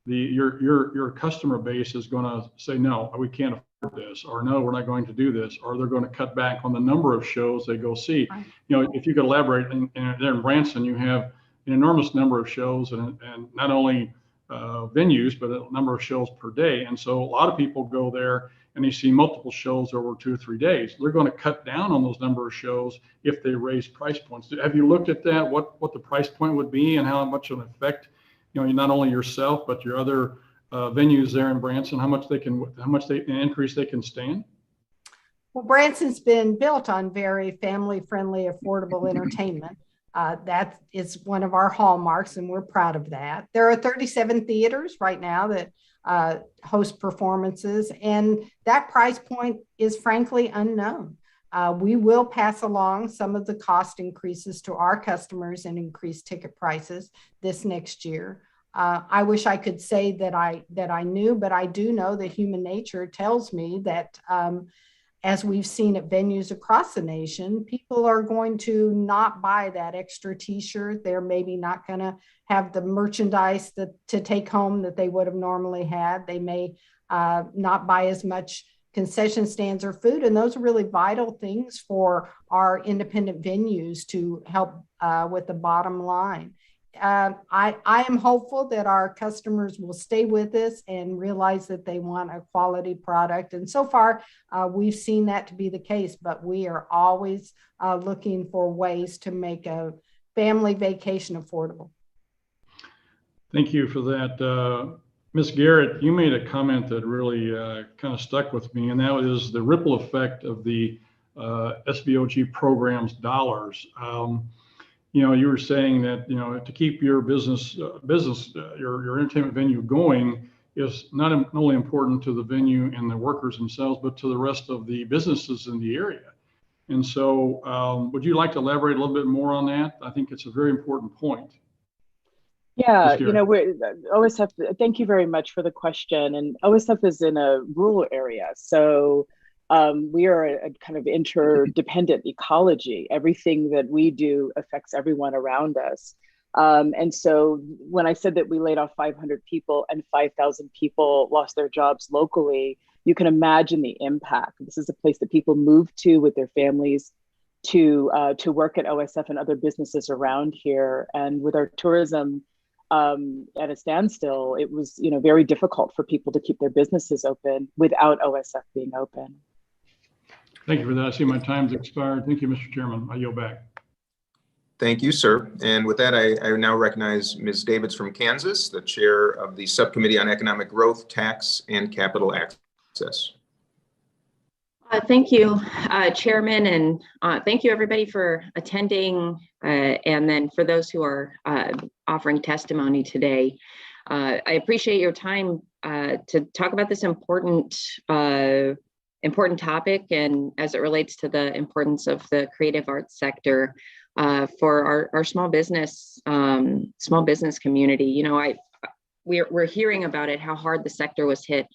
your customer base is going to say, no, we can't afford this, or no, we're not going to do this, or they're going to cut back on the number of shows they go see. Right. If you could elaborate, there in Branson, you have an enormous number of shows, and not only venues, but a number of shows per day. And so a lot of people go there and they see multiple shows over 2 or 3 days. They're going to cut down on those number of shows if they raise price points. Have you looked at that? What the price point would be and how much it would affect, not only yourself, but your other venues there in Branson, how much increase they can stand? Well, Branson's been built on very family-friendly, affordable entertainment. That is one of our hallmarks, and we're proud of that. There are 37 theaters right now that host performances, and that price point is frankly unknown. We will pass along some of the cost increases to our customers and increase ticket prices this next year. I wish I could say that I knew, but I do know that human nature tells me that as we've seen at venues across the nation, people are going to not buy that extra t-shirt. They're maybe not going to have the merchandise to take home that they would have normally had. They may not buy as much concession stands or food. And those are really vital things for our independent venues to help with the bottom line. I am hopeful that our customers will stay with us and realize that they want a quality product. And so far, we've seen that to be the case, but we are always looking for ways to make a family vacation affordable. Thank you for that. Ms. Garrett, you made a comment that really kind of stuck with me, and that is the ripple effect of the SVOG program's dollars. You were saying that, to keep your business, your entertainment venue going is not only important to the venue and the workers themselves, but to the rest of the businesses in the area. And so would you like to elaborate a little bit more on that? I think it's a very important point. Yeah, OSF, thank you very much for the question. And OSF is in a rural area. So we are a kind of interdependent ecology. Everything that we do affects everyone around us. And so when I said that we laid off 500 people and 5,000 people lost their jobs locally, you can imagine the impact. This is a place that people move to with their families to work at OSF and other businesses around here. And with our tourism at a standstill, it was very difficult for people to keep their businesses open without OSF being open. Thank you for that. I see my time's expired. Thank you, Mr. Chairman. I yield back. Thank you, sir. And with that, I now recognize Ms. Davids from Kansas, the chair of the Subcommittee on Economic Growth, Tax, and Capital Access. Thank you, Chairman, and thank you everybody for attending, and then for those who are offering testimony today. I appreciate your time to talk about this important topic, and as it relates to the importance of the creative arts sector for our small business community. We're hearing about it, how hard the sector was hit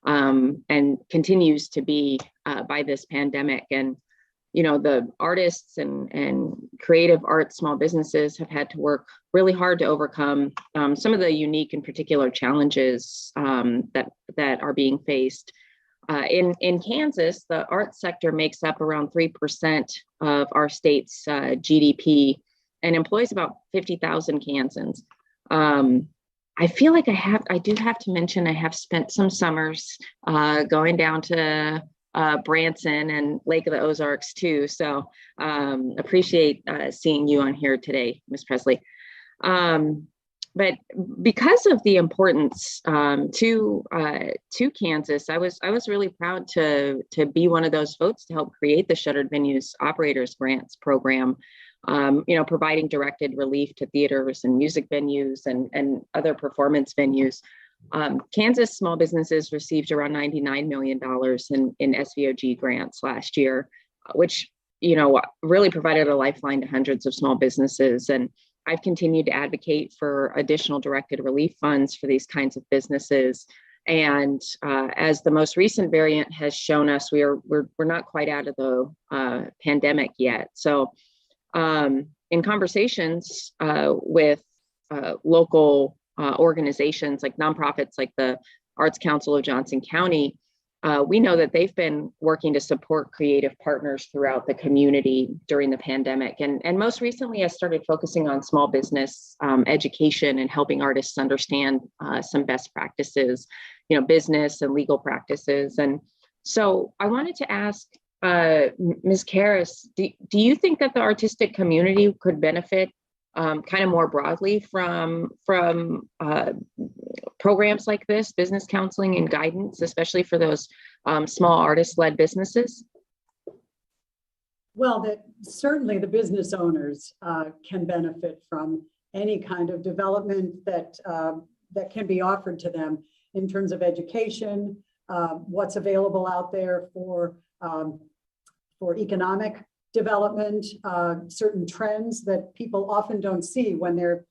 and continues to be by this pandemic. And the artists and creative arts small businesses have had to work really hard to overcome some of the unique and particular challenges that are being faced. In Kansas, the arts sector makes up around 3% of our state's GDP and employs about 50,000 Kansans. I feel like I do have to mention I have spent some summers going down to Branson and Lake of the Ozarks too. So appreciate seeing you on here today, Ms. Presley. but because of the importance to Kansas, I was really proud to be one of those folks to help create the Shuttered Venues Operators Grants program. Providing directed relief to theaters and music venues and other performance venues. Kansas small businesses received around $99 million in SVOG grants last year, which really provided a lifeline to hundreds of small businesses. And I've continued to advocate for additional directed relief funds for these kinds of businesses. And as the most recent variant has shown us, we're not quite out of the pandemic yet. So in conversations with local organizations like nonprofits like the Arts Council of Johnson County, we know that they've been working to support creative partners throughout the community during the pandemic. And most recently, I started focusing on small business education and helping artists understand some best practices, business and legal practices. And so I wanted to ask Ms. Karras, do you think that the artistic community could benefit kind of more broadly from programs like this, business counseling and guidance, especially for those small artist-led businesses? Well, certainly the business owners can benefit from any kind of development that can be offered to them in terms of education, what's available out there for economic development, certain trends that people often don't see when they're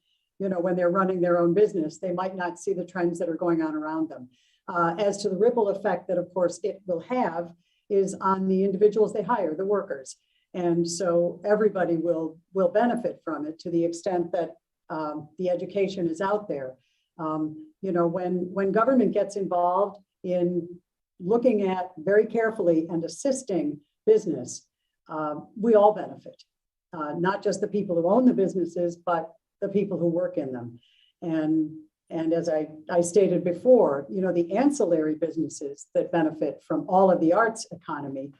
running their own business. They might not see the trends that are going on around them. As to the ripple effect that, of course, it will have is on the individuals they hire, the workers. And so everybody will benefit from it to the extent that the education is out there. When government gets involved in looking at very carefully and assisting business, we all benefit, not just the people who own the businesses, but the people who work in them. And as I stated before, the ancillary businesses that benefit from all of the arts economy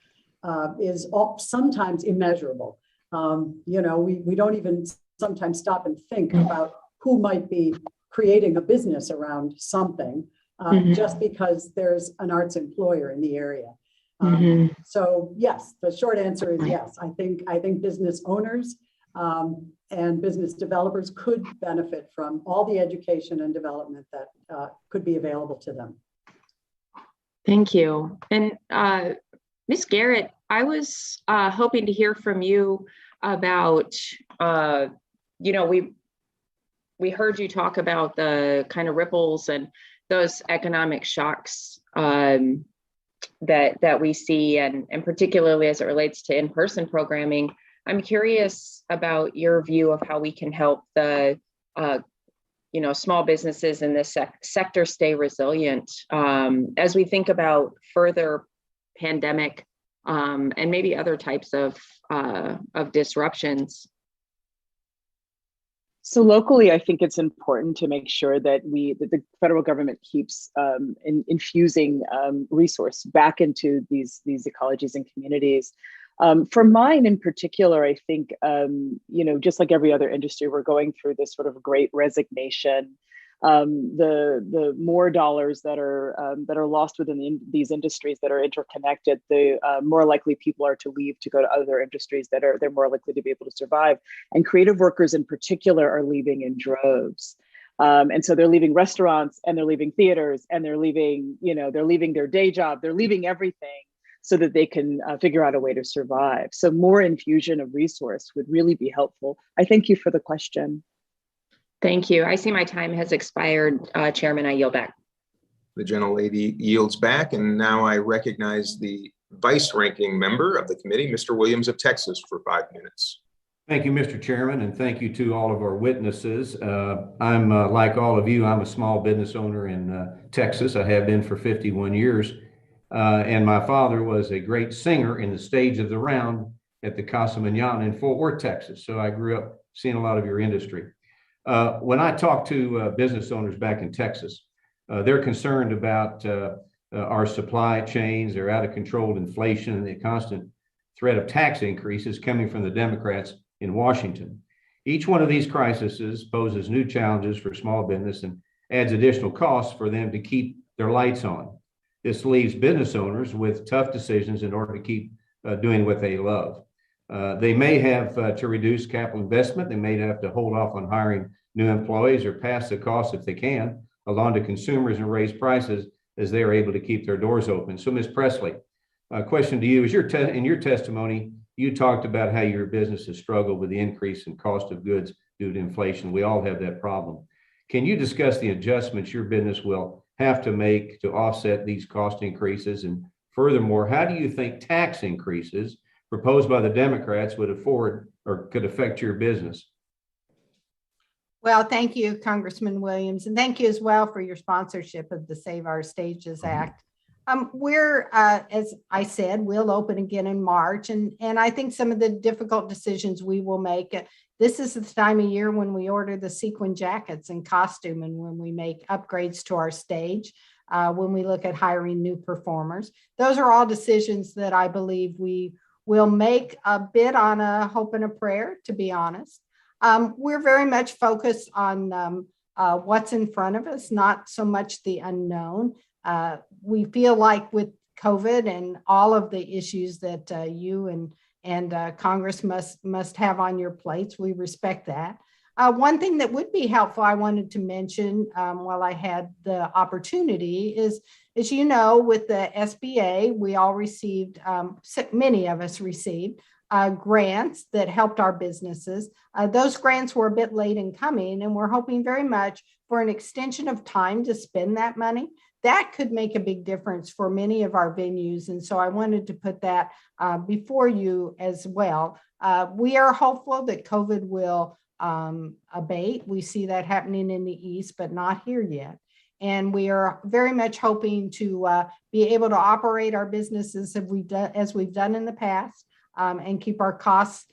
is sometimes immeasurable. We don't even sometimes stop and think about who might be creating a business around something just because there's an arts employer in the area. So yes, the short answer is yes. I think business owners and business developers could benefit from all the education and development that could be available to them. Thank you. And Ms. Garrett, I was hoping to hear from you about, we heard you talk about the kind of ripples and those economic shocks that we see, and particularly as it relates to in-person programming. I'm curious about your view of how we can help the small businesses in this sector stay resilient as we think about further pandemic and maybe other types of disruptions. So locally, I think it's important to make sure that the federal government keeps infusing resource back into these ecologies and communities. For mine in particular, I think, just like every other industry, we're going through this sort of great resignation. The more dollars that are lost within these industries that are interconnected, the more likely people are to leave to go to other industries they're more likely to be able to survive. And creative workers in particular are leaving in droves. And so they're leaving restaurants and they're leaving theaters and they're leaving their day job, they're leaving everything so that they can figure out a way to survive. So more infusion of resource would really be helpful. I thank you for the question. Thank you. I see my time has expired. Chairman, I yield back. The gentlelady yields back, and now I recognize the vice ranking member of the committee, Mr. Williams of Texas, for 5 minutes. Thank you, Mr. Chairman, and thank you to all of our witnesses. I'm like all of you, I'm a small business owner in Texas. I have been for 51 years. And my father was a great singer in the stage of the round at the Casa Manana in Fort Worth, Texas. So I grew up seeing a lot of your industry. When I talk to business owners back in Texas, they're concerned about our supply chains, their out of control inflation, and the constant threat of tax increases coming from the Democrats in Washington. Each one of these crises poses new challenges for small business and adds additional costs for them to keep their lights on. This leaves business owners with tough decisions in order to keep doing what they love. They may have to reduce capital investment. They may have to hold off on hiring new employees or pass the costs, if they can, along to consumers and raise prices as they are able to keep their doors open. So, Ms. Presley, a question to you is in your testimony, you talked about how your business has struggled with the increase in cost of goods due to inflation. We all have that problem. Can you discuss the adjustments your business will have to make to offset these cost increases? And furthermore, how do you think tax increases proposed by the Democrats would afford or could affect your business? Well, thank you, Congressman Williams, and thank you as well for your sponsorship of the Save Our Stages Act. We're, as I said, we'll open again in March, and I think some of the difficult decisions we will make. This is the time of year when we order the sequin jackets and costume, and when we make upgrades to our stage, when we look at hiring new performers. Those are all decisions that I believe we will make a bit on a hope and a prayer, to be honest. We're very much focused on what's in front of us, not so much the unknown. We feel like with COVID and all of the issues that you and Congress must have on your plates, we respect that. One thing that would be helpful I wanted to mention while I had the opportunity is, as you know, with the SBA, we all received, many of us received grants that helped our businesses. Those grants were a bit late in coming, and we're hoping very much for an extension of time to spend that money. That could make a big difference for many of our venues. And so I wanted to put that before you as well. We are hopeful that COVID will abate. We see that happening in the East, but not here yet. And we are very much hoping to be able to operate our businesses as we've done in the past, and keep our costs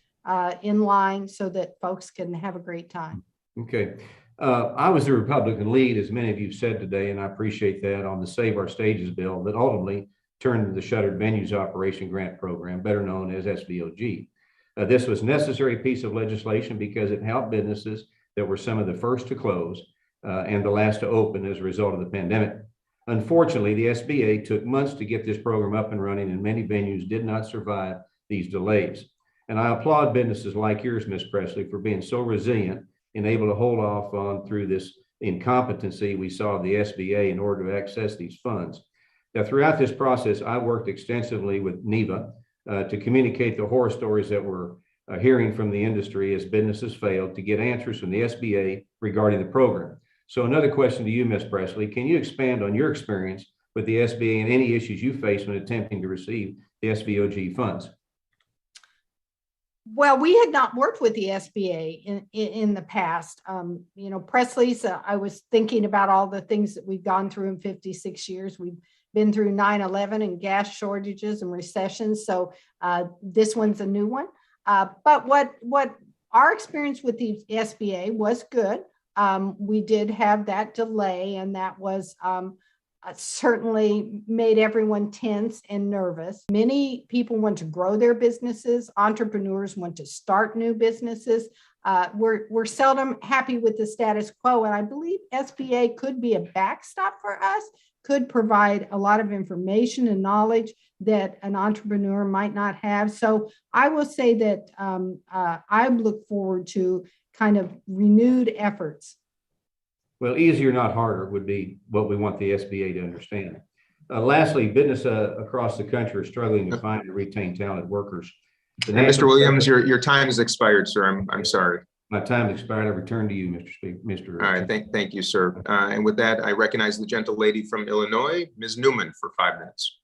in line so that folks can have a great time. Okay. I was the Republican lead, as many of you said today, and I appreciate that, on the Save Our Stages bill that ultimately turned into the Shuttered Venues Operation Grant Program, better known as SVOG. This was a necessary piece of legislation because it helped businesses that were some of the first to close and the last to open as a result of the pandemic. Unfortunately, the SBA took months to get this program up and running, and many venues did not survive these delays. And I applaud businesses like yours, Ms. Presley, for being so resilient and able to hold off on through this incompetency we saw of the SBA in order to access these funds. Now, throughout this process, I worked extensively with NEVA to communicate the horror stories that we're hearing from the industry as businesses failed to get answers from the SBA regarding the program. So another question to you, Ms. Presley, can you expand on your experience with the SBA and any issues you faced when attempting to receive the SVOG funds? Well, we had not worked with the SBA in the past. You know, Presley's, I was thinking about all the things that we've gone through in 56 years. We've been through 9/11 and gas shortages and recessions. So this one's a new one. But what our experience with the SBA was good. We did have that delay, and that was certainly made everyone tense and nervous. Many people want to grow their businesses. Entrepreneurs want to start new businesses. We're seldom happy with the status quo, and I believe SBA could be a backstop for us, could provide a lot of information and knowledge that an entrepreneur might not have. So I will say that I look forward to kind of renewed efforts. Well, easier, not harder, would be what we want the SBA to understand. Lastly, business across the country are struggling to find and retain talented workers. And Mr. Williams, your time has expired, sir. I'm sorry. My time has expired. I return to you, Mr. Speaker. All right, thank you, sir. And with that, I recognize the gentle lady from Illinois, Ms. Newman, for 5 minutes.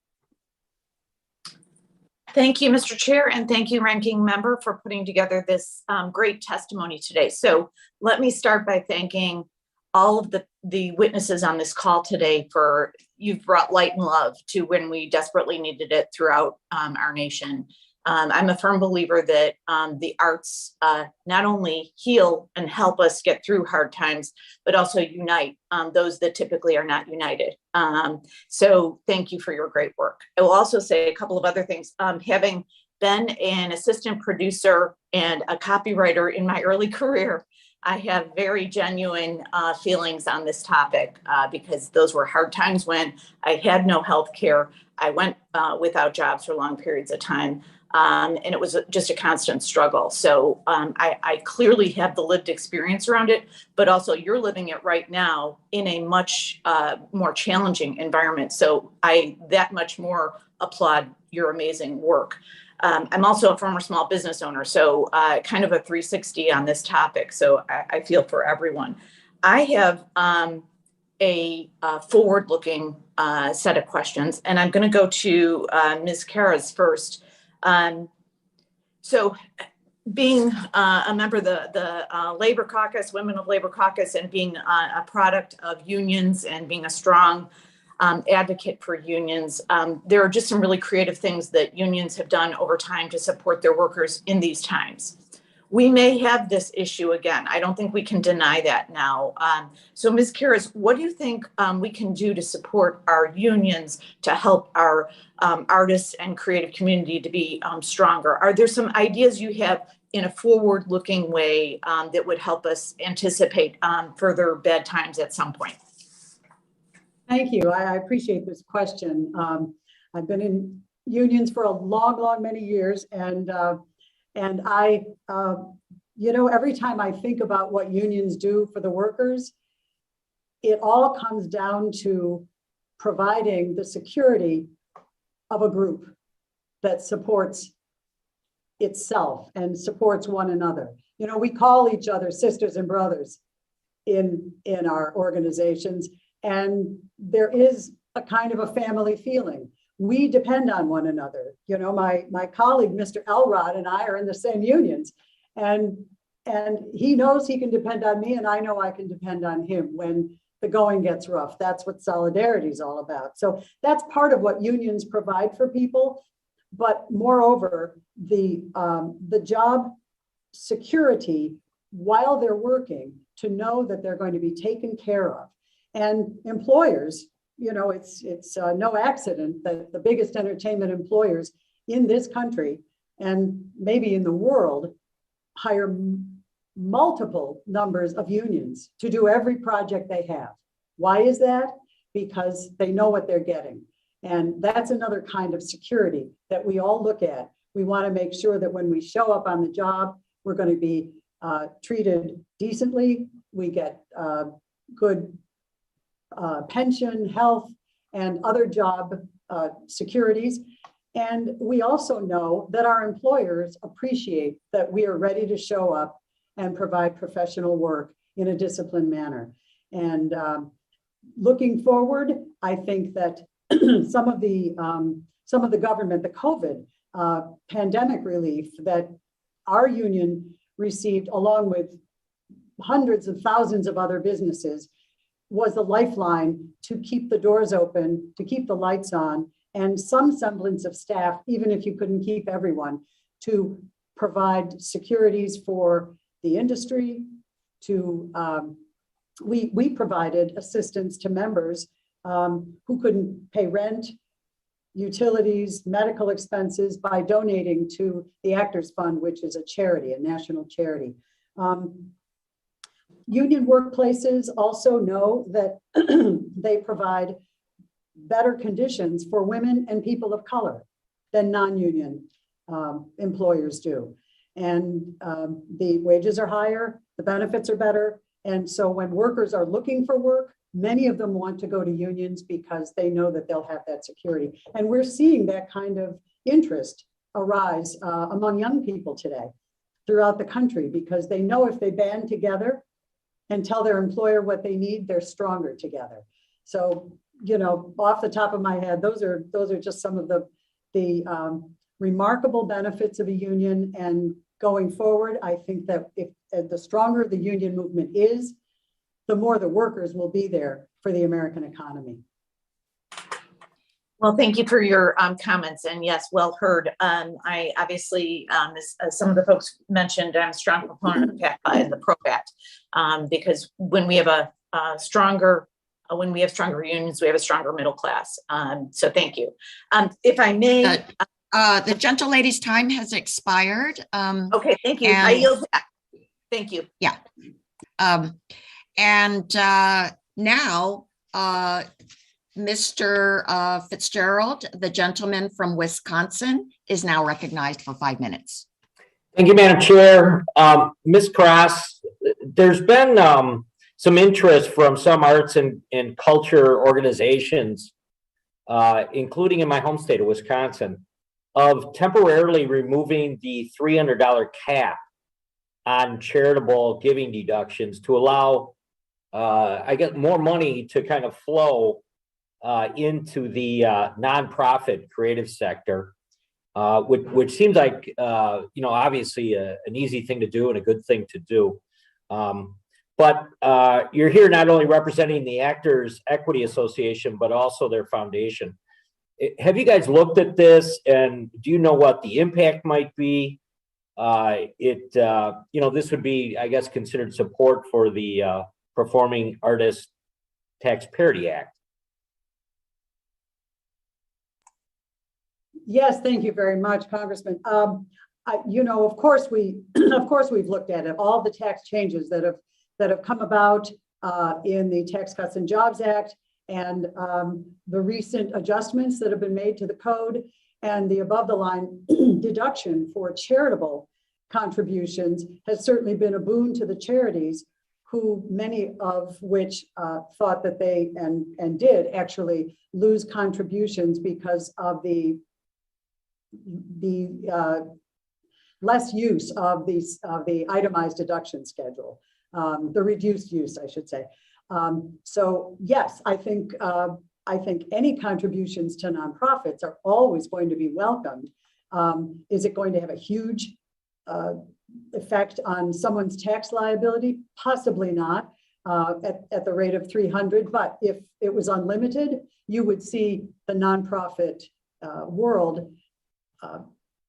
Thank you, Mr. Chair, and thank you, Ranking Member, for putting together this great testimony today. So let me start by thanking all of the witnesses on this call today for you've brought light and love to when we desperately needed it throughout our nation. I'm a firm believer that the arts not only heal and help us get through hard times, but also unite those that typically are not united. So thank you for your great work. I will also say a couple of other things. Having been an assistant producer and a copywriter in my early career, I have very genuine feelings on this topic because those were hard times when I had no health care. I went without jobs for long periods of time. And it was just a constant struggle. So I clearly have the lived experience around it, but also you're living it right now in a much more challenging environment. So I that much more applaud your amazing work. I'm also a former small business owner, so kind of a 360 on this topic. So I feel for everyone. I have a forward-looking set of questions, and I'm going to go to Ms. Kara's first. So being a member of the Labor Caucus, Women of Labor Caucus, and being a product of unions and being a strong advocate for unions, there are just some really creative things that unions have done over time to support their workers in these times. We may have this issue again. I don't think we can deny that now. So Ms. Karras, what do you think we can do to support our unions to help our artists and creative community to be stronger? Are there some ideas you have in a forward-looking way that would help us anticipate further bad times at some point? Thank you. I appreciate this question. I've been in unions for a long, many years, and I, every time I think about what unions do for the workers, it all comes down to providing the security of a group that supports itself and supports one another. We call each other sisters and brothers in our organizations, and there is a kind of a family feeling. We depend on one another. My colleague, Mr. Elrod, and I are in the same unions, and he knows he can depend on me, and I know I can depend on him when the going gets rough. That's what solidarity is all about. So that's part of what unions provide for people. But moreover, the job security while they're working, to know that they're going to be taken care of. And employers, it's no accident that the biggest entertainment employers in this country and maybe in the world hire multiple numbers of unions to do every project they have. Why is that? Because they know what they're getting. And that's another kind of security that we all look at. We want to make sure that when we show up on the job, we're going to be treated decently. We get good pension, health, and other job securities. And we also know that our employers appreciate that we are ready to show up and provide professional work in a disciplined manner. And looking forward, I think that some of the government, the COVID pandemic relief that our union received, along with hundreds of thousands of other businesses, was the lifeline to keep the doors open, to keep the lights on, and some semblance of staff, even if you couldn't keep everyone, to provide securities for the industry. We provided assistance to members who couldn't pay rent, utilities, medical expenses by donating to the Actors Fund, which is a charity, a national charity. Union workplaces also know that they provide better conditions for women and people of color than non-union employers do. And the wages are higher, the benefits are better. And so when workers are looking for work, many of them want to go to unions because they know that they'll have that security. And we're seeing that kind of interest arise among young people today throughout the country, because they know if they band together and tell their employer what they need, they're stronger together. So, off the top of my head, those are just some of the remarkable benefits of a union. And going forward, I think that if the stronger the union movement is, the more the workers will be there for the American economy. Well, thank you for your comments, and yes, well heard. I obviously, as some of the folks mentioned, I'm a strong proponent of the PRO Act, because when we have stronger unions, we have a stronger middle class. So thank you. If I may, The gentlelady's time has expired. Okay, thank you. I and- yield back. Thank you. Yeah. Now, Mr. Fitzgerald, the gentleman from Wisconsin, is now recognized for 5 minutes. Thank you, Madam Chair. Ms. Cross, there's been some interest from some arts and culture organizations, including in my home state of Wisconsin, of temporarily removing the $300 cap on charitable giving deductions to allow, I guess, more money to kind of flow into the nonprofit creative sector, which seems like, obviously an easy thing to do and a good thing to do. But you're here not only representing the Actors Equity Association, but also their foundation. Have you guys looked at this, and do you know what the impact might be? This would be, I guess, considered support for the Performing Artists Tax Parity Act. Yes, thank you very much, Congressman. Of course we've looked at it. All the tax changes that have come about in the Tax Cuts and Jobs Act, and the recent adjustments that have been made to the code, and the above the line deduction for charitable contributions has certainly been a boon to the charities, who many of which thought that they and did actually lose contributions because of the less use of the itemized deduction schedule, the reduced use, I should say. So yes, I think any contributions to nonprofits are always going to be welcomed. Is it going to have a huge effect on someone's tax liability? Possibly not at the rate of 300, but if it was unlimited, you would see the nonprofit world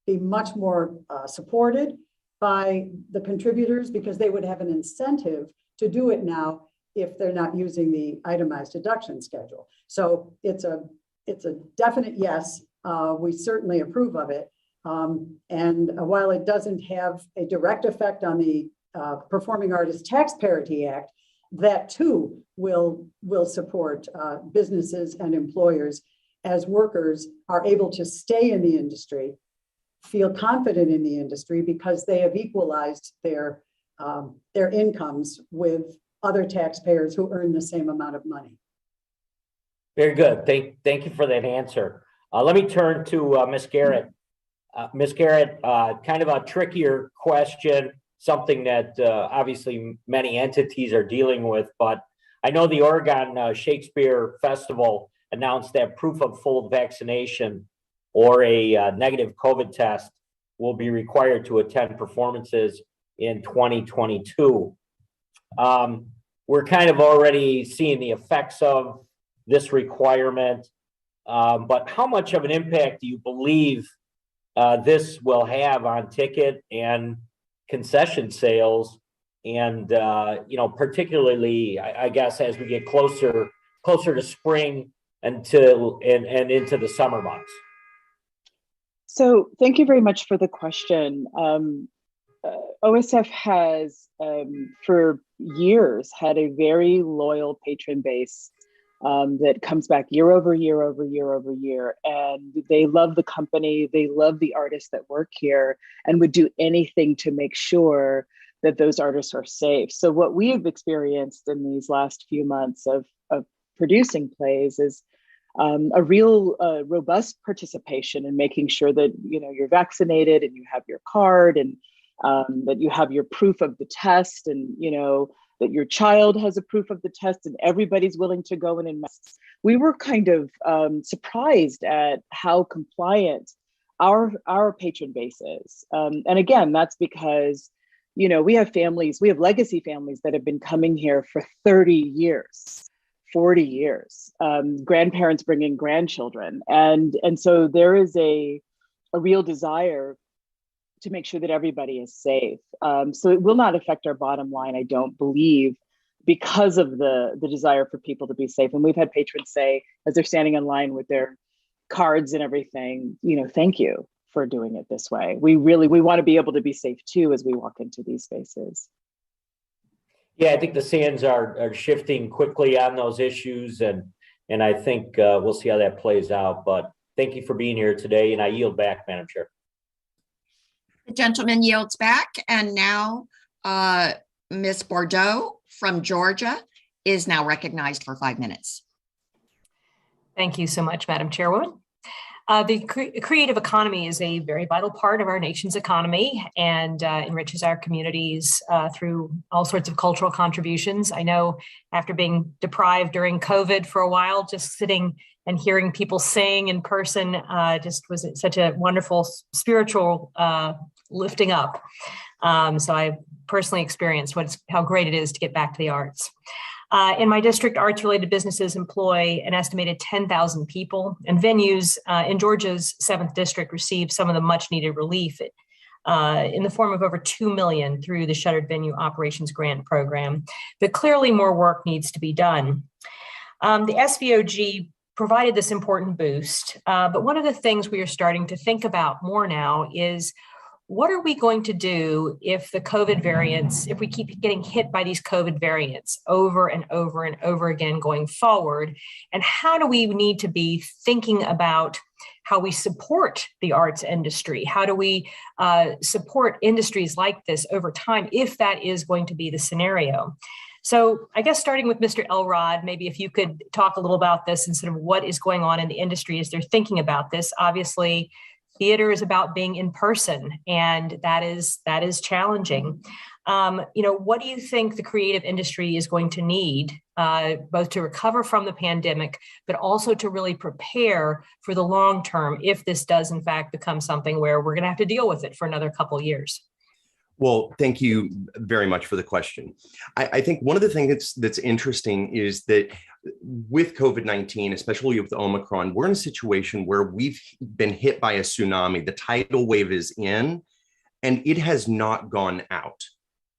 be much more supported by the contributors, because they would have an incentive to do it now if they're not using the itemized deduction schedule. So it's a definite yes. We certainly approve of it. And while it doesn't have a direct effect on the Performing Artists Tax Parity Act, that too will support businesses and employers as workers are able to stay in the industry, feel confident in the industry, because they have equalized their incomes with other taxpayers who earn the same amount of money. Very good. Thank you for that answer. Let me turn to Ms. Garrett. Ms. Garrett, kind of a trickier question, something that obviously many entities are dealing with, but I know the Oregon Shakespeare Festival announced that proof of full vaccination or a negative COVID test will be required to attend performances in 2022. We're kind of already seeing the effects of this requirement, but how much of an impact do you believe this will have on ticket and concession sales? And, particularly, I guess, as we get closer to spring and into the summer months. So thank you very much for the question. OSF has, for years, had a very loyal patron base that comes back year over year over year over year. And they love the company, they love the artists that work here, and would do anything to make sure that those artists are safe. So what we have experienced in these last few months of producing plays is a real robust participation in making sure that you're vaccinated and you have your card, and that you have your proof of the test, and that your child has a proof of the test, and everybody's willing to go in masks. We were kind of surprised at how compliant our patron base is, and again, that's because we have legacy families that have been coming here for 30 years. 40 years, grandparents bringing grandchildren. And so there is a real desire to make sure that everybody is safe. So it will not affect our bottom line, I don't believe, because of the desire for people to be safe. And we've had patrons say, as they're standing in line with their cards and everything, thank you. for doing it this way. We want to be able to be safe too as we walk into these spaces. Yeah, I think the sands are shifting quickly on those issues, and I think we'll see how that plays out. But thank you for being here today, and I yield back, Madam Chair. The gentleman yields back, and now Ms. Bordeaux from Georgia is now recognized for 5 minutes. Thank you so much, Madam Chairwoman. The creative economy is a very vital part of our nation's economy and enriches our communities through all sorts of cultural contributions. I know after being deprived during COVID for a while, just sitting and hearing people sing in person just was such a wonderful spiritual lifting up. So I personally experienced how great it is to get back to the arts. In my district, arts-related businesses employ an estimated 10,000 people, and venues in Georgia's 7th district receive some of the much-needed relief in the form of over $2 million through the Shuttered Venue Operations Grant Program. But clearly more work needs to be done. The SVOG provided this important boost, but one of the things we are starting to think about more now is what are we going to do if the COVID variants, if we keep getting hit by these COVID variants over and over and over again going forward? And how do we need to be thinking about how we support the arts industry? How do we support industries like this over time if that is going to be the scenario? So I guess starting with Mr. Elrod, maybe if you could talk a little about this and sort of what is going on in the industry as they're thinking about this. Obviously, theater is about being in person, and that is challenging. What do you think the creative industry is going to need, both to recover from the pandemic, but also to really prepare for the long term if this does in fact become something where we're going to have to deal with it for another couple of years? Well, thank you very much for the question. I think one of the things that's interesting is that with COVID-19, especially with Omicron, we're in a situation where we've been hit by a tsunami. The tidal wave is in, and it has not gone out.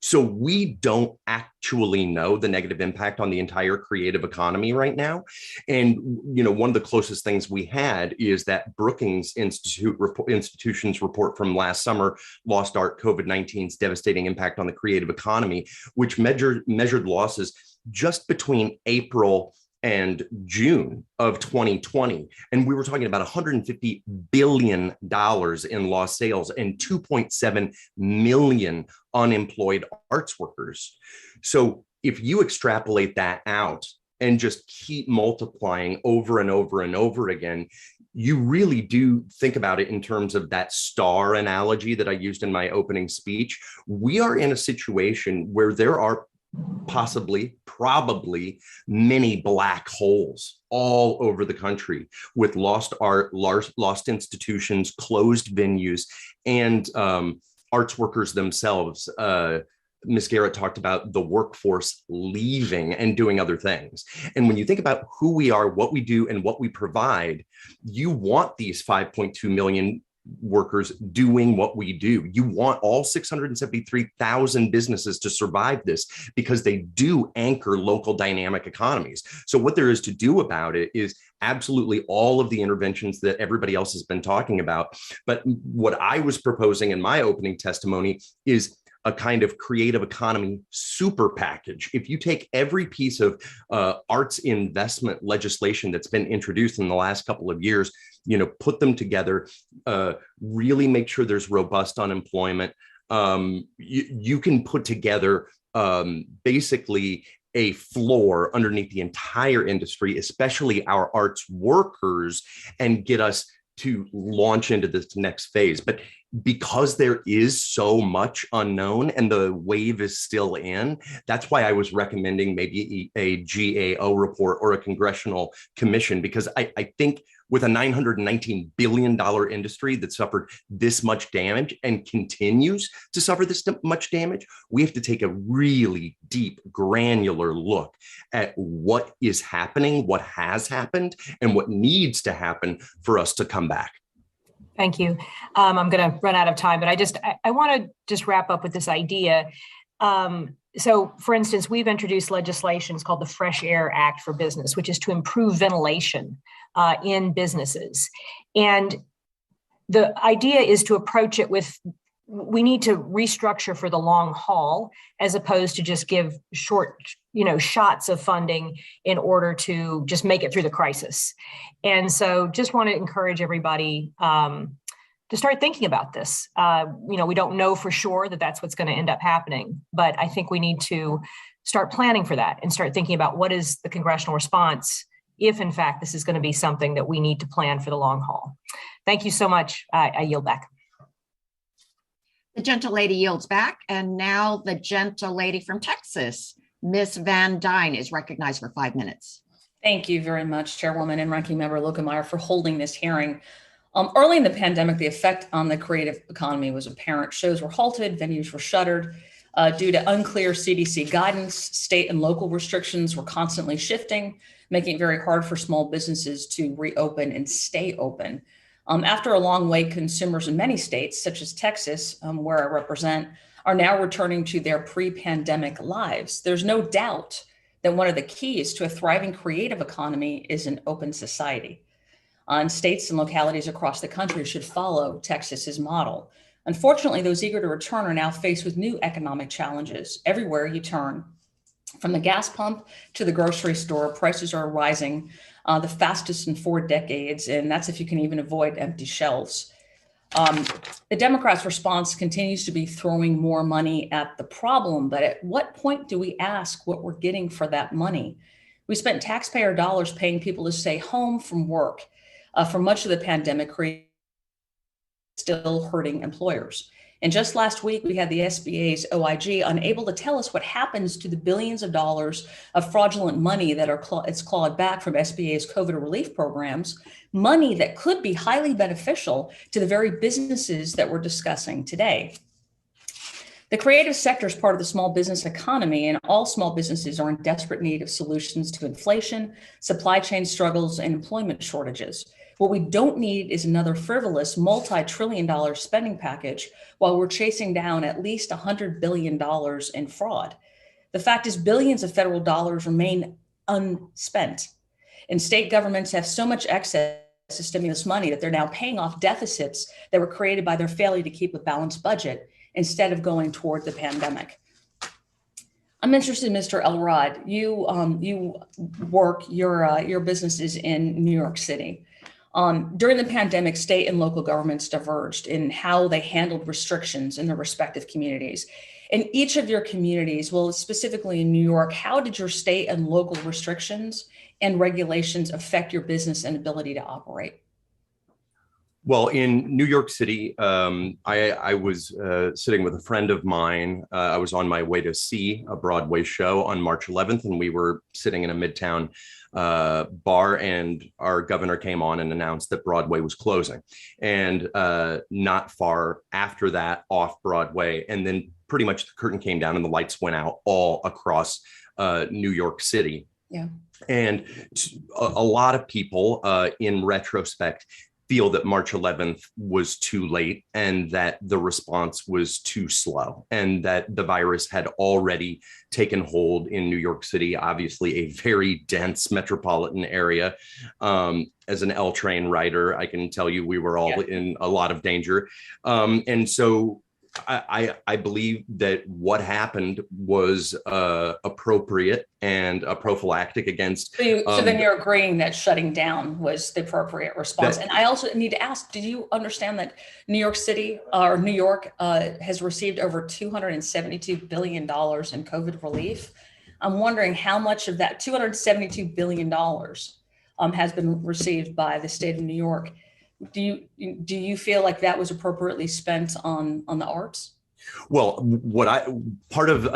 So we don't actually know the negative impact on the entire creative economy right now. And, one of the closest things we had is that Brookings Institution's report from last summer, Lost Art, COVID-19's devastating impact on the creative economy, which measured losses just between April and June of 2020. And we were talking about $150 billion in lost sales and 2.7 million unemployed arts workers. So if you extrapolate that out and just keep multiplying over and over and over again, you really do think about it in terms of that star analogy that I used in my opening speech. We are in a situation where there are probably many black holes all over the country with lost art, lost institutions, closed venues, and arts workers themselves. Ms. Garrett talked about the workforce leaving and doing other things. And when you think about who we are, what we do, and what we provide, you want these 5.2 million workers doing what we do. You want all 673,000 businesses to survive this because they do anchor local dynamic economies. So what there is to do about it is absolutely all of the interventions that everybody else has been talking about. But what I was proposing in my opening testimony is a kind of creative economy super package. If you take every piece of arts investment legislation that's been introduced in the last couple of years, put them together, really make sure there's robust unemployment. You can put together basically a floor underneath the entire industry, especially our arts workers, and get us to launch into this next phase. But because there is so much unknown and the wave is still in, that's why I was recommending maybe a GAO report or a congressional commission, because I think with a $919 billion industry that suffered this much damage and continues to suffer this much damage, we have to take a really deep, granular look at what is happening, what has happened, and what needs to happen for us to come back. Thank you. I'm going to run out of time, but I want to just wrap up with this idea. So, for instance, we've introduced legislation called the Fresh Air Act for Business, which is to improve ventilation in businesses. And the idea is to approach it with, we need to restructure for the long haul as opposed to just give short, shots of funding in order to just make it through the crisis. And so just want to encourage everybody to start thinking about this. We don't know for sure that that's what's going to end up happening, but I think we need to start planning for that and start thinking about what is the congressional response if in fact this is going to be something that we need to plan for the long haul. Thank you so much. I yield back. The gentle lady yields back. And now the gentle lady from Texas, Miss Van Dyne, is recognized for 5 minutes. Thank you very much, Chairwoman and Ranking Member Lukemeyer, for holding this hearing. Early in the pandemic, the effect on the creative economy was apparent. Shows were halted, venues were shuttered due to unclear CDC guidance. State and local restrictions were constantly shifting, making it very hard for small businesses to reopen and stay open. After a long wait, consumers in many states, such as Texas, where I represent, are now returning to their pre-pandemic lives. There's no doubt that one of the keys to a thriving creative economy is an open society. And states and localities across the country should follow Texas's model. Unfortunately, those eager to return are now faced with new economic challenges. Everywhere you turn, from the gas pump to the grocery store, prices are rising the fastest in 4 decades, and that's if you can even avoid empty shelves. The Democrats' response continues to be throwing more money at the problem, but at what point do we ask what we're getting for that money? We spent taxpayer dollars paying people to stay home from work for much of the pandemic, still hurting employers. And just last week, we had the SBA's OIG unable to tell us what happens to the billions of dollars of fraudulent money that it's clawed back from SBA's COVID relief programs, money that could be highly beneficial to the very businesses that we're discussing today. The creative sector is part of the small business economy, and all small businesses are in desperate need of solutions to inflation, supply chain struggles, and employment shortages. What we don't need is another frivolous multi-trillion-dollar spending package while we're chasing down at least $100 billion in fraud. The fact is, billions of federal dollars remain unspent, and state governments have so much excess of stimulus money that they're now paying off deficits that were created by their failure to keep a balanced budget instead of going toward the pandemic. I'm interested, Mr. Elrod. Your business is in New York City. During the pandemic, state and local governments diverged in how they handled restrictions in their respective communities. In each of your communities, well, specifically in New York, how did your state and local restrictions and regulations affect your business and ability to operate? Well, in New York City, I was sitting with a friend of mine. I was on my way to see a Broadway show on March 11th, and we were sitting in a Midtown bar, and our governor came on and announced that Broadway was closing. And not far after that, off Broadway, and then pretty much the curtain came down and the lights went out all across New York City. Yeah. And a lot of people in retrospect feel that March 11th was too late and that the response was too slow and that the virus had already taken hold in New York City, obviously a very dense metropolitan area. As an L train rider, I can tell you we were all in a lot of danger. And so I believe that what happened was appropriate and prophylactic against. So then you're agreeing that shutting down was the appropriate response. And I also need to ask, do you understand that New York City or New York has received over $272 billion in COVID relief? I'm wondering how much of that $272 billion has been received by the state of New York. Do you feel like that was appropriately spent on the arts? Well, part of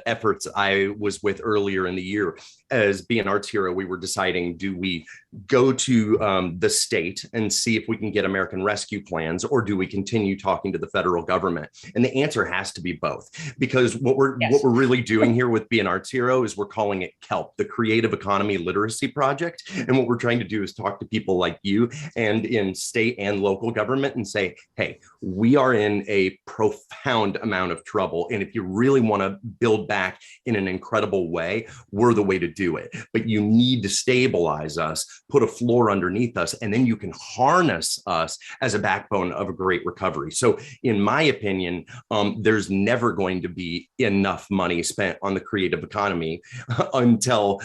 efforts I was with earlier in the year as being Arts Hero, we were deciding, do we go to the state and see if we can get American Rescue Plans, or do we continue talking to the federal government? And the answer has to be both, because what we're really doing here with Being Arts Hero is we're calling it CELP, the Creative Economy Literacy Project. And what we're trying to do is talk to people like you and in state and local government and say, hey, we are in a profound amount of trouble. And if you really want to build back in an incredible way, we're the way to do do it, but you need to stabilize us, put a floor underneath us, and then you can harness us as a backbone of a great recovery. So in my opinion, there's never going to be enough money spent on the creative economy until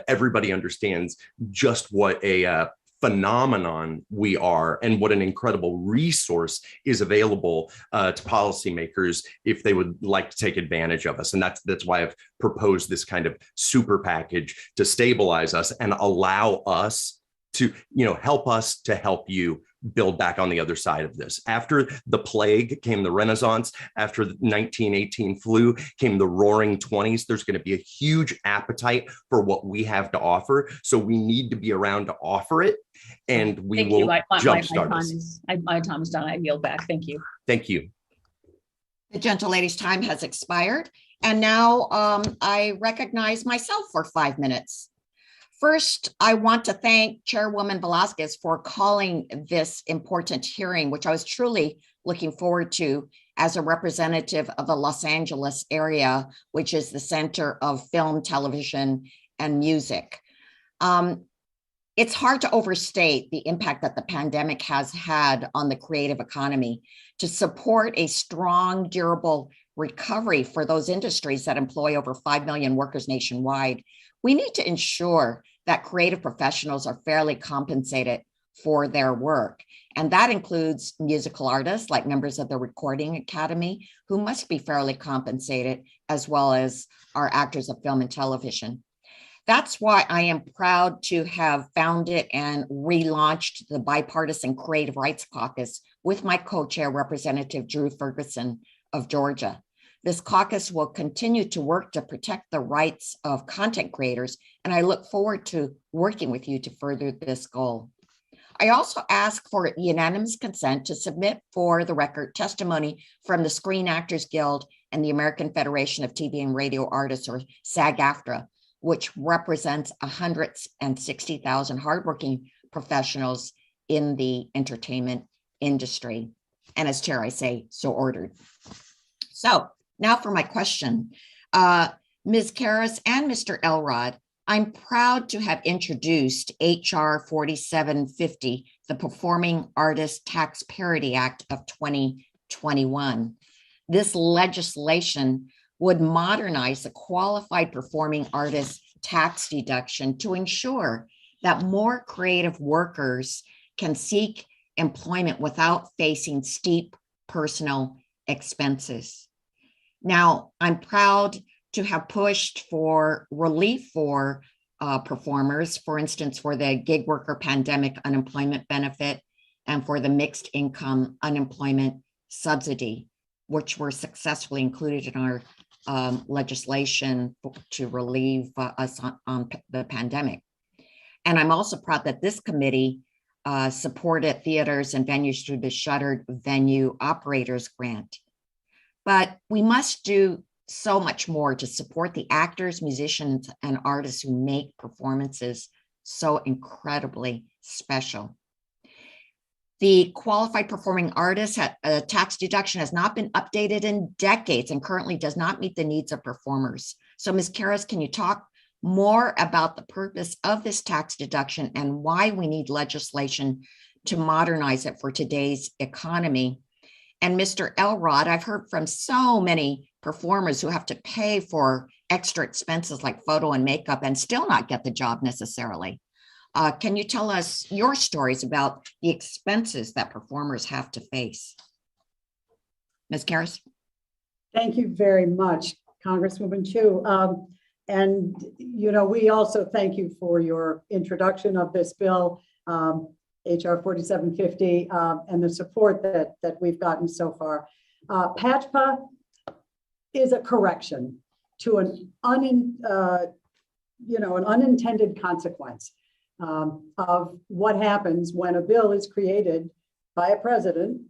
everybody understands just what a phenomenon we are and what an incredible resource is available to policymakers if they would like to take advantage of us. And that's why I've proposed this kind of super package to stabilize us and allow us to, help us to help you build back on the other side of this. After the plague came the Renaissance. After the 1918 flu came the roaring 20s. There's going to be a huge appetite for what we have to offer. So we need to be around to offer it, and we will jumpstart us. My time is done. I yield back. Thank you. Thank you. The gentlelady's time has expired. And now I recognize myself for 5 minutes. First, I want to thank Chairwoman Velasquez for calling this important hearing, which I was truly looking forward to as a representative of the Los Angeles area, which is the center of film, television, and music. It's hard to overstate the impact that the pandemic has had on the creative economy. To support a strong, durable recovery for those industries that employ over 5 million workers nationwide, we need to ensure that creative professionals are fairly compensated for their work. And that includes musical artists like members of the Recording Academy, who must be fairly compensated, as well as our actors of film and television. That's why I am proud to have founded and relaunched the Bipartisan Creative Rights Caucus with my co-chair, Representative Drew Ferguson of Georgia. This caucus will continue to work to protect the rights of content creators, and I look forward to working with you to further this goal. I also ask for unanimous consent to submit for the record testimony from the Screen Actors Guild and the American Federation of TV and Radio Artists, or SAG-AFTRA, which represents 160,000 hardworking professionals in the entertainment industry. And as chair, I say, so ordered. So now for my question. Ms. Karras and Mr. Elrod, I'm proud to have introduced HR 4750, the Performing Artists Tax Parity Act of 2021. This legislation would modernize the qualified performing artist tax deduction to ensure that more creative workers can seek employment without facing steep personal expenses. Now, I'm proud to have pushed for relief for performers, for instance, for the gig worker pandemic unemployment benefit and for the mixed income unemployment subsidy, which were successfully included in our legislation to relieve us on the pandemic. And I'm also proud that this committee supported theaters and venues through the Shuttered Venue Operators Grant. But we must do so much more to support the actors, musicians, and artists who make performances so incredibly special. The qualified performing artist tax deduction has not been updated in decades and currently does not meet the needs of performers. So Ms. Karras, can you talk more about the purpose of this tax deduction and why we need legislation to modernize it for today's economy? And Mr. Elrod, I've heard from so many performers who have to pay for extra expenses like photo and makeup and still not get the job necessarily. Can you tell us your stories about the expenses that performers have to face? Ms. Karras? Thank you very much, Congresswoman Chu. And, we also thank you for your introduction of this bill, HR 4750, and the support that we've gotten so far. PACPA is a correction to an unintended consequence of what happens when a bill is created by a president,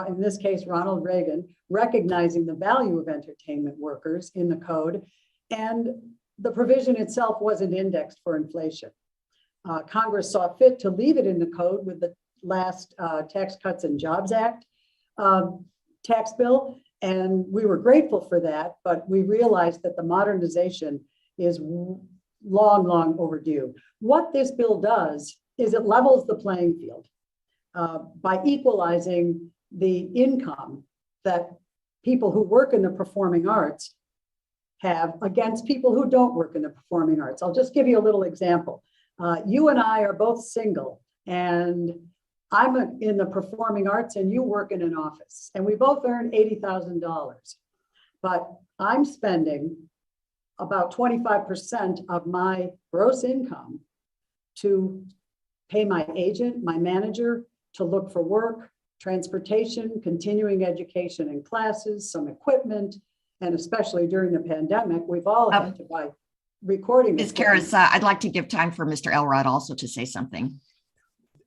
in this case, Ronald Reagan, recognizing the value of entertainment workers in the code, and the provision itself wasn't indexed for inflation. Congress saw fit to leave it in the code with the last Tax Cuts and Jobs Act tax bill, and we were grateful for that, but we realized that the modernization is long, long overdue. What this bill does is it levels the playing field by equalizing the income that people who work in the performing arts have against people who don't work in the performing arts. I'll just give you a little example. You and I are both single, and I'm in the performing arts and you work in an office, and we both earn $80,000. But I'm spending about 25% of my gross income to pay my agent, my manager, to look for work, transportation, continuing education and classes, some equipment, and especially during the pandemic, we've all had to buy recording. Ms. Karras, I'd like to give time for Mr. Elrod also to say something.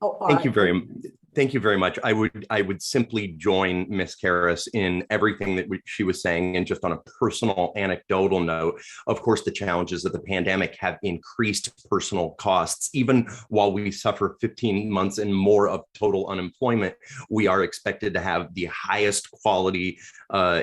Oh, Thank you very much. I would simply join Ms. Karras in everything that she was saying, and just on a personal anecdotal note, of course, the challenges of the pandemic have increased personal costs. Even while we suffer 15 months and more of total unemployment, we are expected to have the highest quality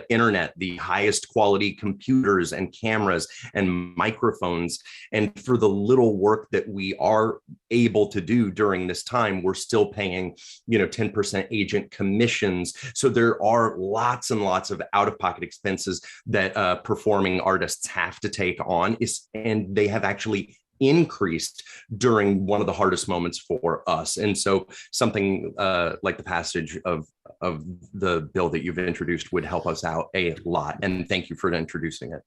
internet, the highest quality computers and cameras and microphones. And for the little work that we are able to do during this time, we're still paying 10% agent commissions. So there are lots and lots of out-of-pocket expenses that performing artists have to take on, and they have actually increased during one of the hardest moments for us. And so something like the passage of the bill that you've introduced would help us out a lot. And thank you for introducing it.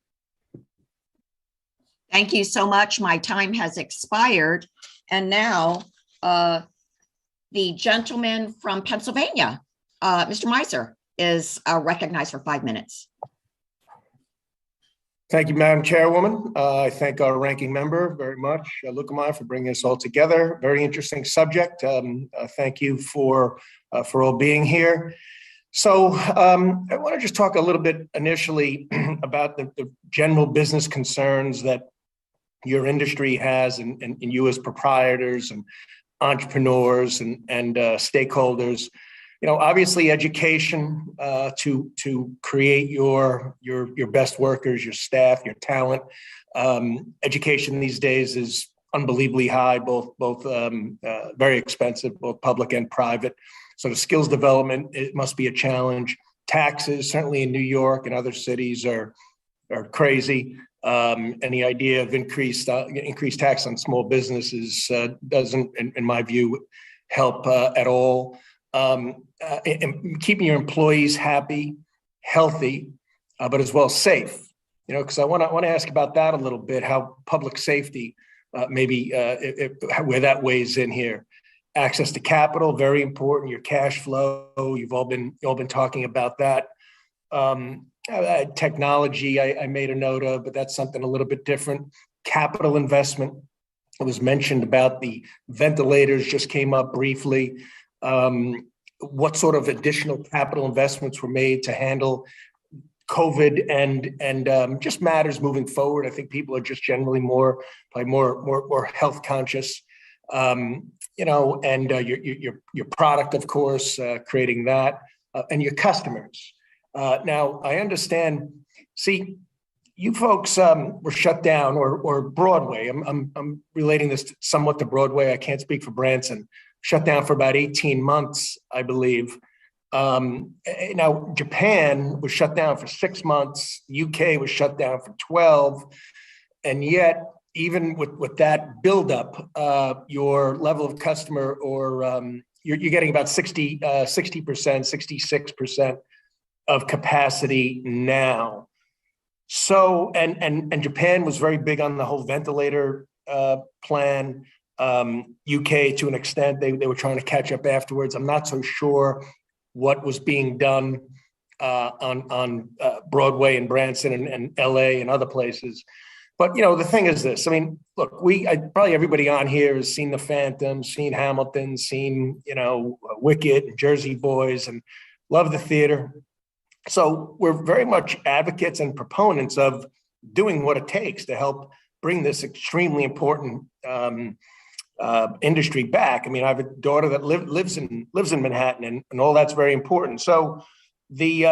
Thank you so much. My time has expired. And now, the gentleman from Pennsylvania, Mr. Meiser, is recognized for 5 minutes. Thank you, Madam Chairwoman. I thank our ranking member very much, Lukemeyer, for bringing us all together. Very interesting subject. Thank you for all being here. So I want to just talk a little bit initially about the general business concerns that your industry has, and you as proprietors and entrepreneurs and stakeholders. Obviously education to create your best workers, your staff, your talent. Education these days is unbelievably high, both very expensive, both public and private. So the skills development, it must be a challenge. Taxes, certainly in New York and other cities, are crazy. Any idea of increased tax on small businesses doesn't, in my view, help at all. And keeping your employees happy, healthy, but as well safe. Because I want to ask about that a little bit. How public safety, maybe where that weighs in here. Access to capital, very important. Your cash flow, you've all been talking about that. Technology, I made a note of, but that's something a little bit different. Capital investment. It was mentioned about the ventilators, just came up briefly. What sort of additional capital investments were made to handle COVID and just matters moving forward? I think people are just generally more health conscious. And your product, of course, creating that, and your customers. Now, I understand, see, you folks were shut down, or Broadway. I'm relating this somewhat to Broadway. I can't speak for Branson. Shut down for about 18 months, I believe. Now, Japan was shut down for 6 months. UK was shut down for 12. And yet, even with that buildup, your level of customer, or you're getting about 60%, 66% of capacity now. So, and Japan was very big on the whole ventilator plan. UK, to an extent, they were trying to catch up afterwards. I'm not so sure what was being done on Broadway and Branson and LA and other places. But, the thing is this, I mean, look, probably everybody on here has seen The Phantom, seen Hamilton, seen, Wicked and Jersey Boys, and love the theater. So we're very much advocates and proponents of doing what it takes to help bring this extremely important industry back. I mean, I have a daughter that lives in Manhattan, and all that's very important. So the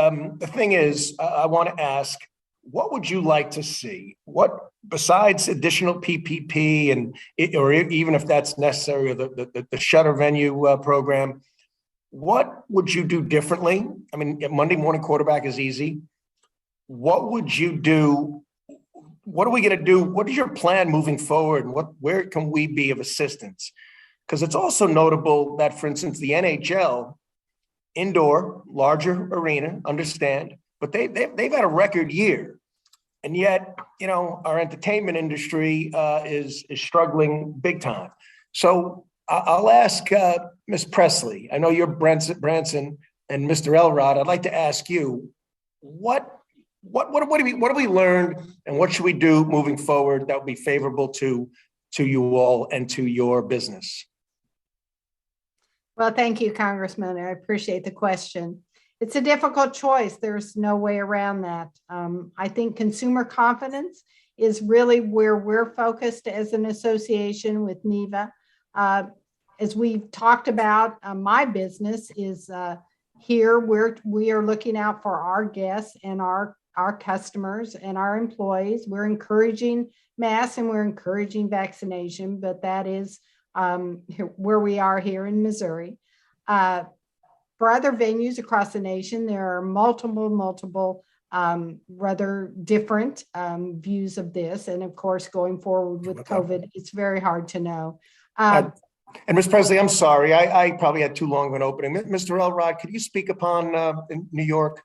thing is, I want to ask, what would you like to see? what besides additional PPP or even if that's necessary, or the shutter venue program, what would you do differently? I mean, Monday morning quarterback is easy. What would you do? What are we going to do? What is your plan moving forward? And where can we be of assistance? Because it's also notable that, for instance, the NHL, indoor, larger arena, understand, but they've had a record year. And yet, our entertainment industry is struggling big time. So I'll ask Ms. Presley. I know you're Branson and Mr. Elrod. I'd like to ask you, what have we learned, and what should we do moving forward that would be favorable to you all and to your business? Well, thank you, Congressman. I appreciate the question. It's a difficult choice. There's no way around that. I think consumer confidence is really where we're focused as an association with NEVA. As we've talked about, my business is here where we are looking out for our guests and our customers and our employees. We're encouraging masks and we're encouraging vaccination, but that is where we are here in Missouri. For other venues across the nation, there are multiple rather different views of this. And of course, going forward with COVID, it's very hard to know. And Ms. Presley, I'm sorry, I probably had too long of an opening. Mr. Elrod, could you speak upon in New York?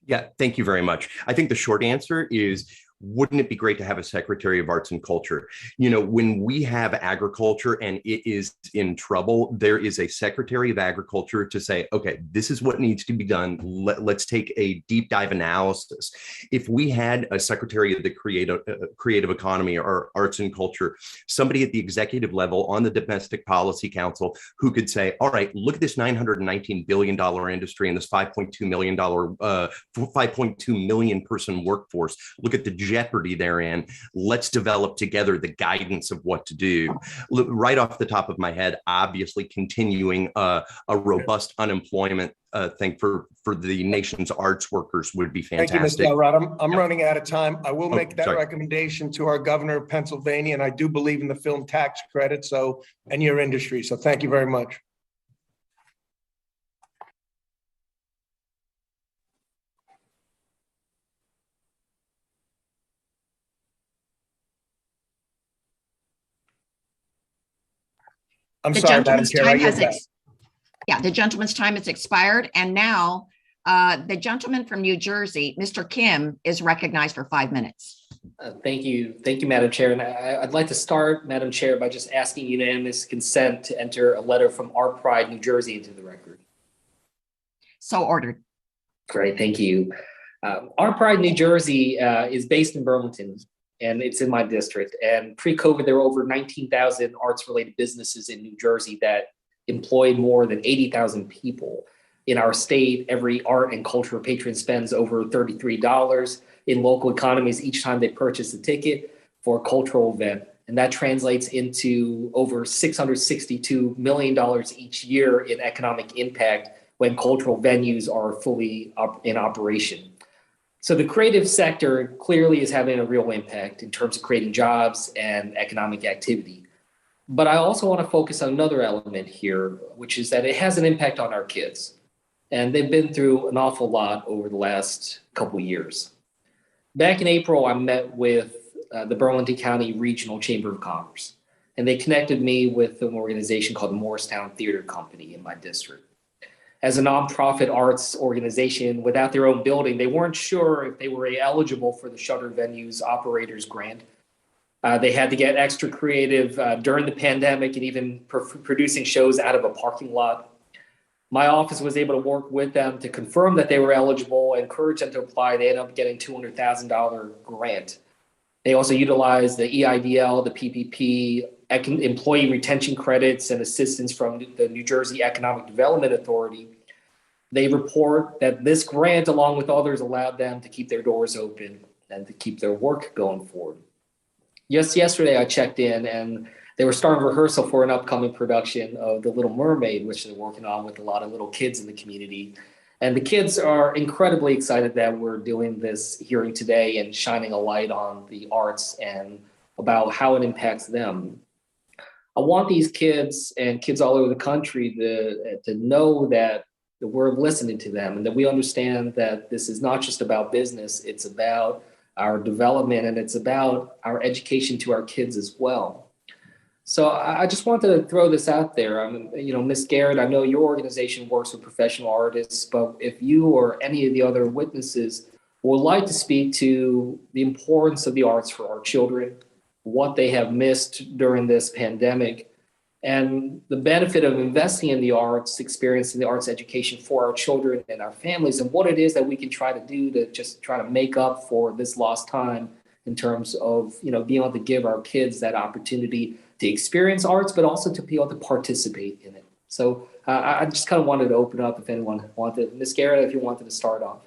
Yeah, thank you very much. I think the short answer is, wouldn't it be great to have a Secretary of Arts and Culture? When we have agriculture and it is in trouble, there is a Secretary of Agriculture to say, okay, this is what needs to be done. Let's take a deep dive analysis. If we had a Secretary of the creative economy or arts and culture, somebody at the executive level on the Domestic Policy Council who could say, all right, look at this $919 billion industry and this $5.2 million person workforce. Look at the jeopardy therein. Let's develop together the guidance of what to do. Right off the top of my head, obviously continuing a robust unemployment thing for the nation's arts workers would be fantastic. Thank you, Mr. Elrod. I'm running out of time. I will make that recommendation to our governor of Pennsylvania, and I do believe in the film tax credit, and your industry. So thank you very much. I'm sorry, Madam Chair. The gentleman's time has expired. And now the gentleman from New Jersey, Mr. Kim, is recognized for 5 minutes. Thank you, Madam Chair. And I'd like to start, Madam Chair, by just asking unanimous consent to enter a letter from Our Pride, New Jersey into the record. So ordered. Great, thank you. Our Pride, New Jersey is based in Burlington, and it's in my district. And pre-COVID, there were over 19,000 arts-related businesses in New Jersey that employed more than 80,000 people. In our state, every art and cultural patron spends over $33 in local economies each time they purchase a ticket for a cultural event. And that translates into over $662 million each year in economic impact when cultural venues are fully in operation. So the creative sector clearly is having a real impact in terms of creating jobs and economic activity. But I also want to focus on another element here, which is that it has an impact on our kids. And they've been through an awful lot over the last couple of years. Back in April, I met with the Burlington County Regional Chamber of Commerce, and they connected me with an organization called the Morristown Theater Company in my district. As a nonprofit arts organization without their own building, they weren't sure if they were eligible for the Shutter Venues Operators Grant. They had to get extra creative during the pandemic and even producing shows out of a parking lot. My office was able to work with them to confirm that they were eligible, encourage them to apply. They ended up getting $200,000 grant. They also utilized the EIDL, the PPP, employee retention credits, and assistance from the New Jersey Economic Development Authority. They report that this grant, along with others, allowed them to keep their doors open and to keep their work going forward. Just yesterday, I checked in and they were starting rehearsal for an upcoming production of The Little Mermaid, which they're working on with a lot of little kids in the community. And the kids are incredibly excited that we're doing this hearing today and shining a light on the arts and about how it impacts them. I want these kids and kids all over the country to know that we're listening to them and that we understand that this is not just about business, it's about our development and it's about our education to our kids as well. So I just wanted to throw this out there. Ms. Garrett, I know your organization works with professional artists, but if you or any of the other witnesses would like to speak to the importance of the arts for our children, what they have missed during this pandemic, and the benefit of investing in the arts, experiencing the arts education for our children and our families, and what it is that we can try to do to just try to make up for this lost time in terms of, being able to give our kids that opportunity to experience arts, but also to be able to participate in it. So I just kind of wanted to open up if anyone wanted. Ms. Garrett, if you wanted to start off.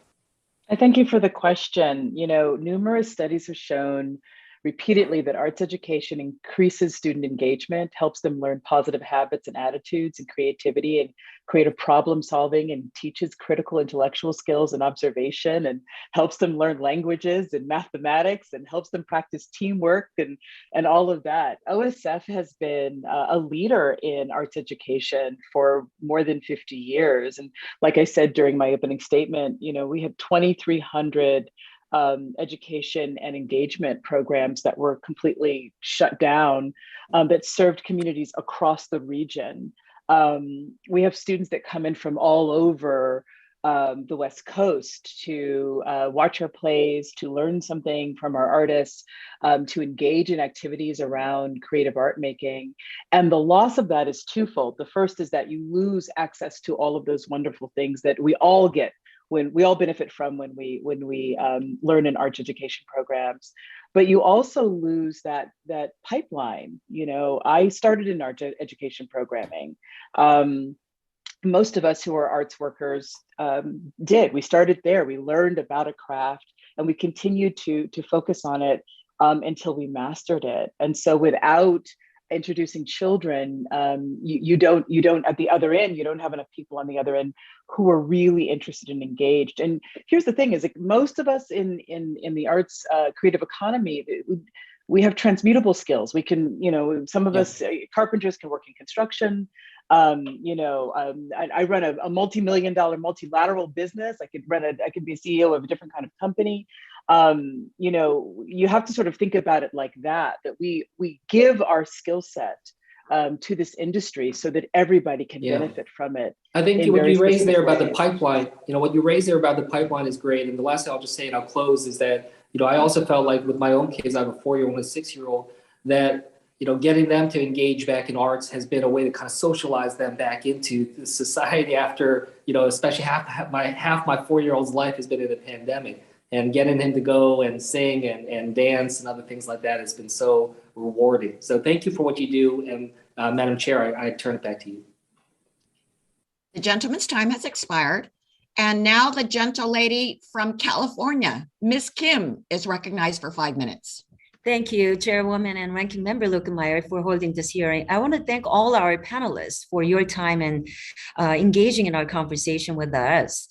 I thank you for the question. Numerous studies have shown repeatedly that arts education increases student engagement, helps them learn positive habits and attitudes and creativity and creative problem solving, and teaches critical intellectual skills and observation, and helps them learn languages and mathematics, and helps them practice teamwork and all of that. OSF has been a leader in arts education for more than 50 years. And like I said during my opening statement, we have 2,300 education and engagement programs that were completely shut down that served communities across the region. We have students that come in from all over the West Coast to watch our plays, to learn something from our artists, to engage in activities around creative art making. And the loss of that is twofold. The first is that you lose access to all of those wonderful things that we all get, when we all benefit from when we learn in arts education programs. But you also lose that pipeline. I started in art education programming. Most of us who are arts workers did. We started there. We learned about a craft, and we continued to focus on it until we mastered it. And so without introducing children, you don't at the other end, you don't have enough people on the other end who are really interested and engaged. And here's the thing is, like, most of us in the arts creative economy, we have transmutable skills. We can, some of us carpenters can work in construction. I run a multi-million-dollar multilateral business. I could be a CEO of a different kind of company. You have to sort of think about it like that we give our skill set to this industry so that everybody can benefit from it. I think what you raised there about the pipeline, what you raised there about the pipeline is great. And the last thing I'll just say, and I'll close, is that, I also felt like with my own kids, I have a 4-year-old and a 6-year-old, that, getting them to engage back in arts has been a way to kind of socialize them back into the society after, especially half my 4-year-old's life has been in a pandemic. And getting him to go and sing and dance and other things like that has been so rewarding. So thank you for what you do. And Madam Chair, I turn it back to you. The gentleman's time has expired. And now the gentle lady from California, Ms. Kim, is recognized for 5 minutes. Thank you, Chairwoman and Ranking Member Lukemeyer, for holding this hearing. I want to thank all our panelists for your time and engaging in our conversation with us.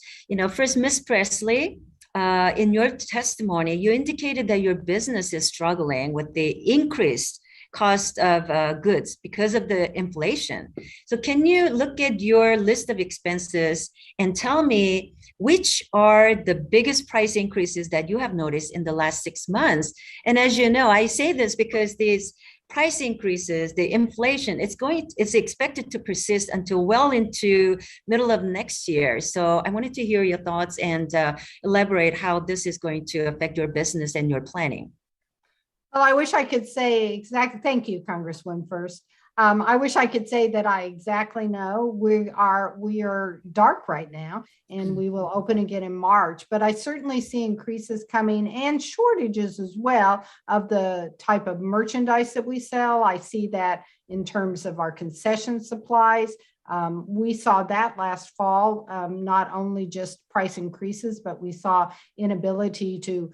First, Ms. Presley, in your testimony, you indicated that your business is struggling with the increased cost of goods because of the inflation. So can you look at your list of expenses and tell me which are the biggest price increases that you have noticed in the last 6 months? And as you know, I say this because these price increases, the inflation, it's expected to persist until well into middle of next year. So I wanted to hear your thoughts and elaborate how this is going to affect your business and your planning. Well, I wish I could say exactly. Thank you, Congresswoman. First, I wish I could say that I exactly know. We are dark right now, and we will open again in March. But I certainly see increases coming and shortages as well of the type of merchandise that we sell. I see that in terms of our concession supplies. We saw that last fall, not only just price increases, but we saw inability to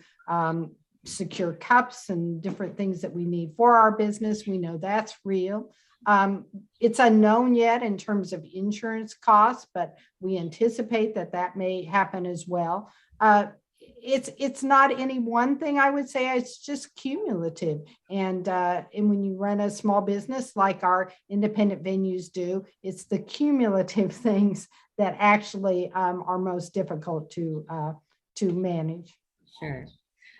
secure cups and different things that we need for our business. We know that's real. It's unknown yet in terms of insurance costs, but we anticipate that that may happen as well. It's not any one thing, I would say. It's just cumulative. And when you run a small business like our independent venues do, it's the cumulative things that actually are most difficult to manage. Sure.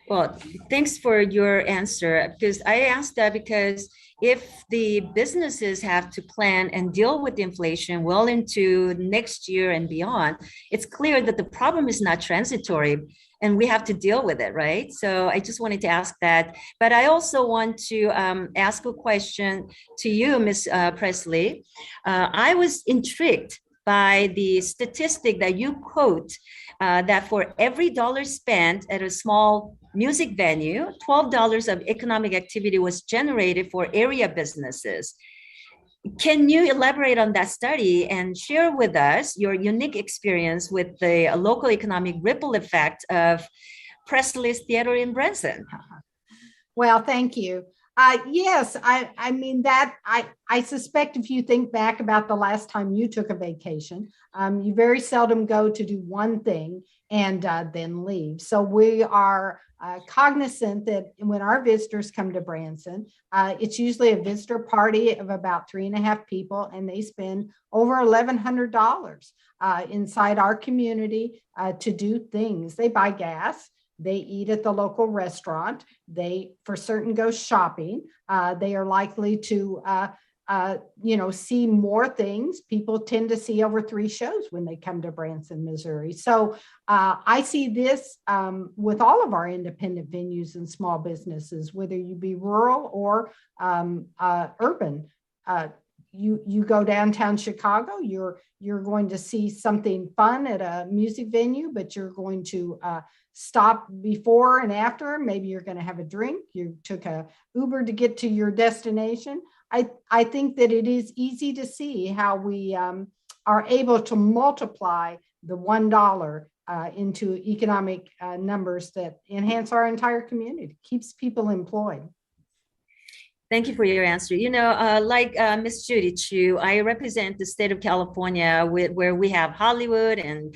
Well, thanks for your answer, because I asked that because if the businesses have to plan and deal with inflation well into next year and beyond, it's clear that the problem is not transitory and we have to deal with it, right? So I just wanted to ask that. But I also want to ask a question to you, Ms. Presley. I was intrigued by the statistic that you quote that for every dollar spent at a small music venue, $12 of economic activity was generated for area businesses. Can you elaborate on that study and share with us your unique experience with the local economic ripple effect of Presley's Theater in Branson? Well, thank you. Yes, I mean that I suspect if you think back about the last time you took a vacation, you very seldom go to do one thing and then leave. So we are cognizant that when our visitors come to Branson, it's usually a visitor party of about 3.5 people, and they spend over $1,100 inside our community to do things. They buy gas. They eat at the local restaurant. They, for certain, go shopping. They are likely to, see more things. People tend to see over 3 shows when they come to Branson, Missouri. So I see this with all of our independent venues and small businesses, whether you be rural or urban. You go downtown Chicago, you're going to see something fun at a music venue, but you're going to stop before and after. Maybe you're going to have a drink. You took a Uber to get to your destination. I think that it is easy to see how we are able to multiply the $1 into economic numbers that enhance our entire community, keeps people employed. Thank you for your answer. Like Ms. Judy Chu, I represent the state of California where we have Hollywood and,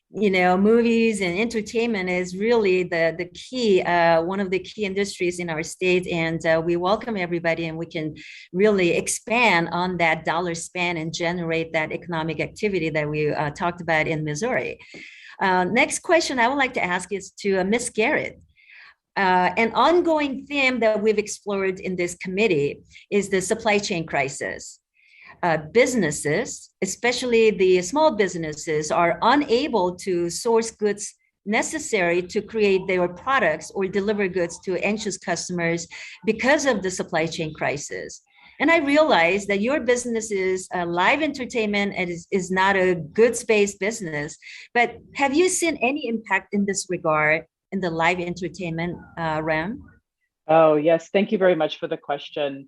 movies and entertainment is really the key, one of the key industries in our state. And we welcome everybody, and we can really expand on that dollar spend and generate that economic activity that we talked about in Missouri. Next question I would like to ask is to Ms. Garrett. An ongoing theme that we've explored in this committee is the supply chain crisis. Businesses, especially the small businesses, are unable to source goods necessary to create their products or deliver goods to anxious customers because of the supply chain crisis. And I realize that your business is live entertainment and is not a goods-based business, but have you seen any impact in this regard in the live entertainment realm? Oh, yes. Thank you very much for the question.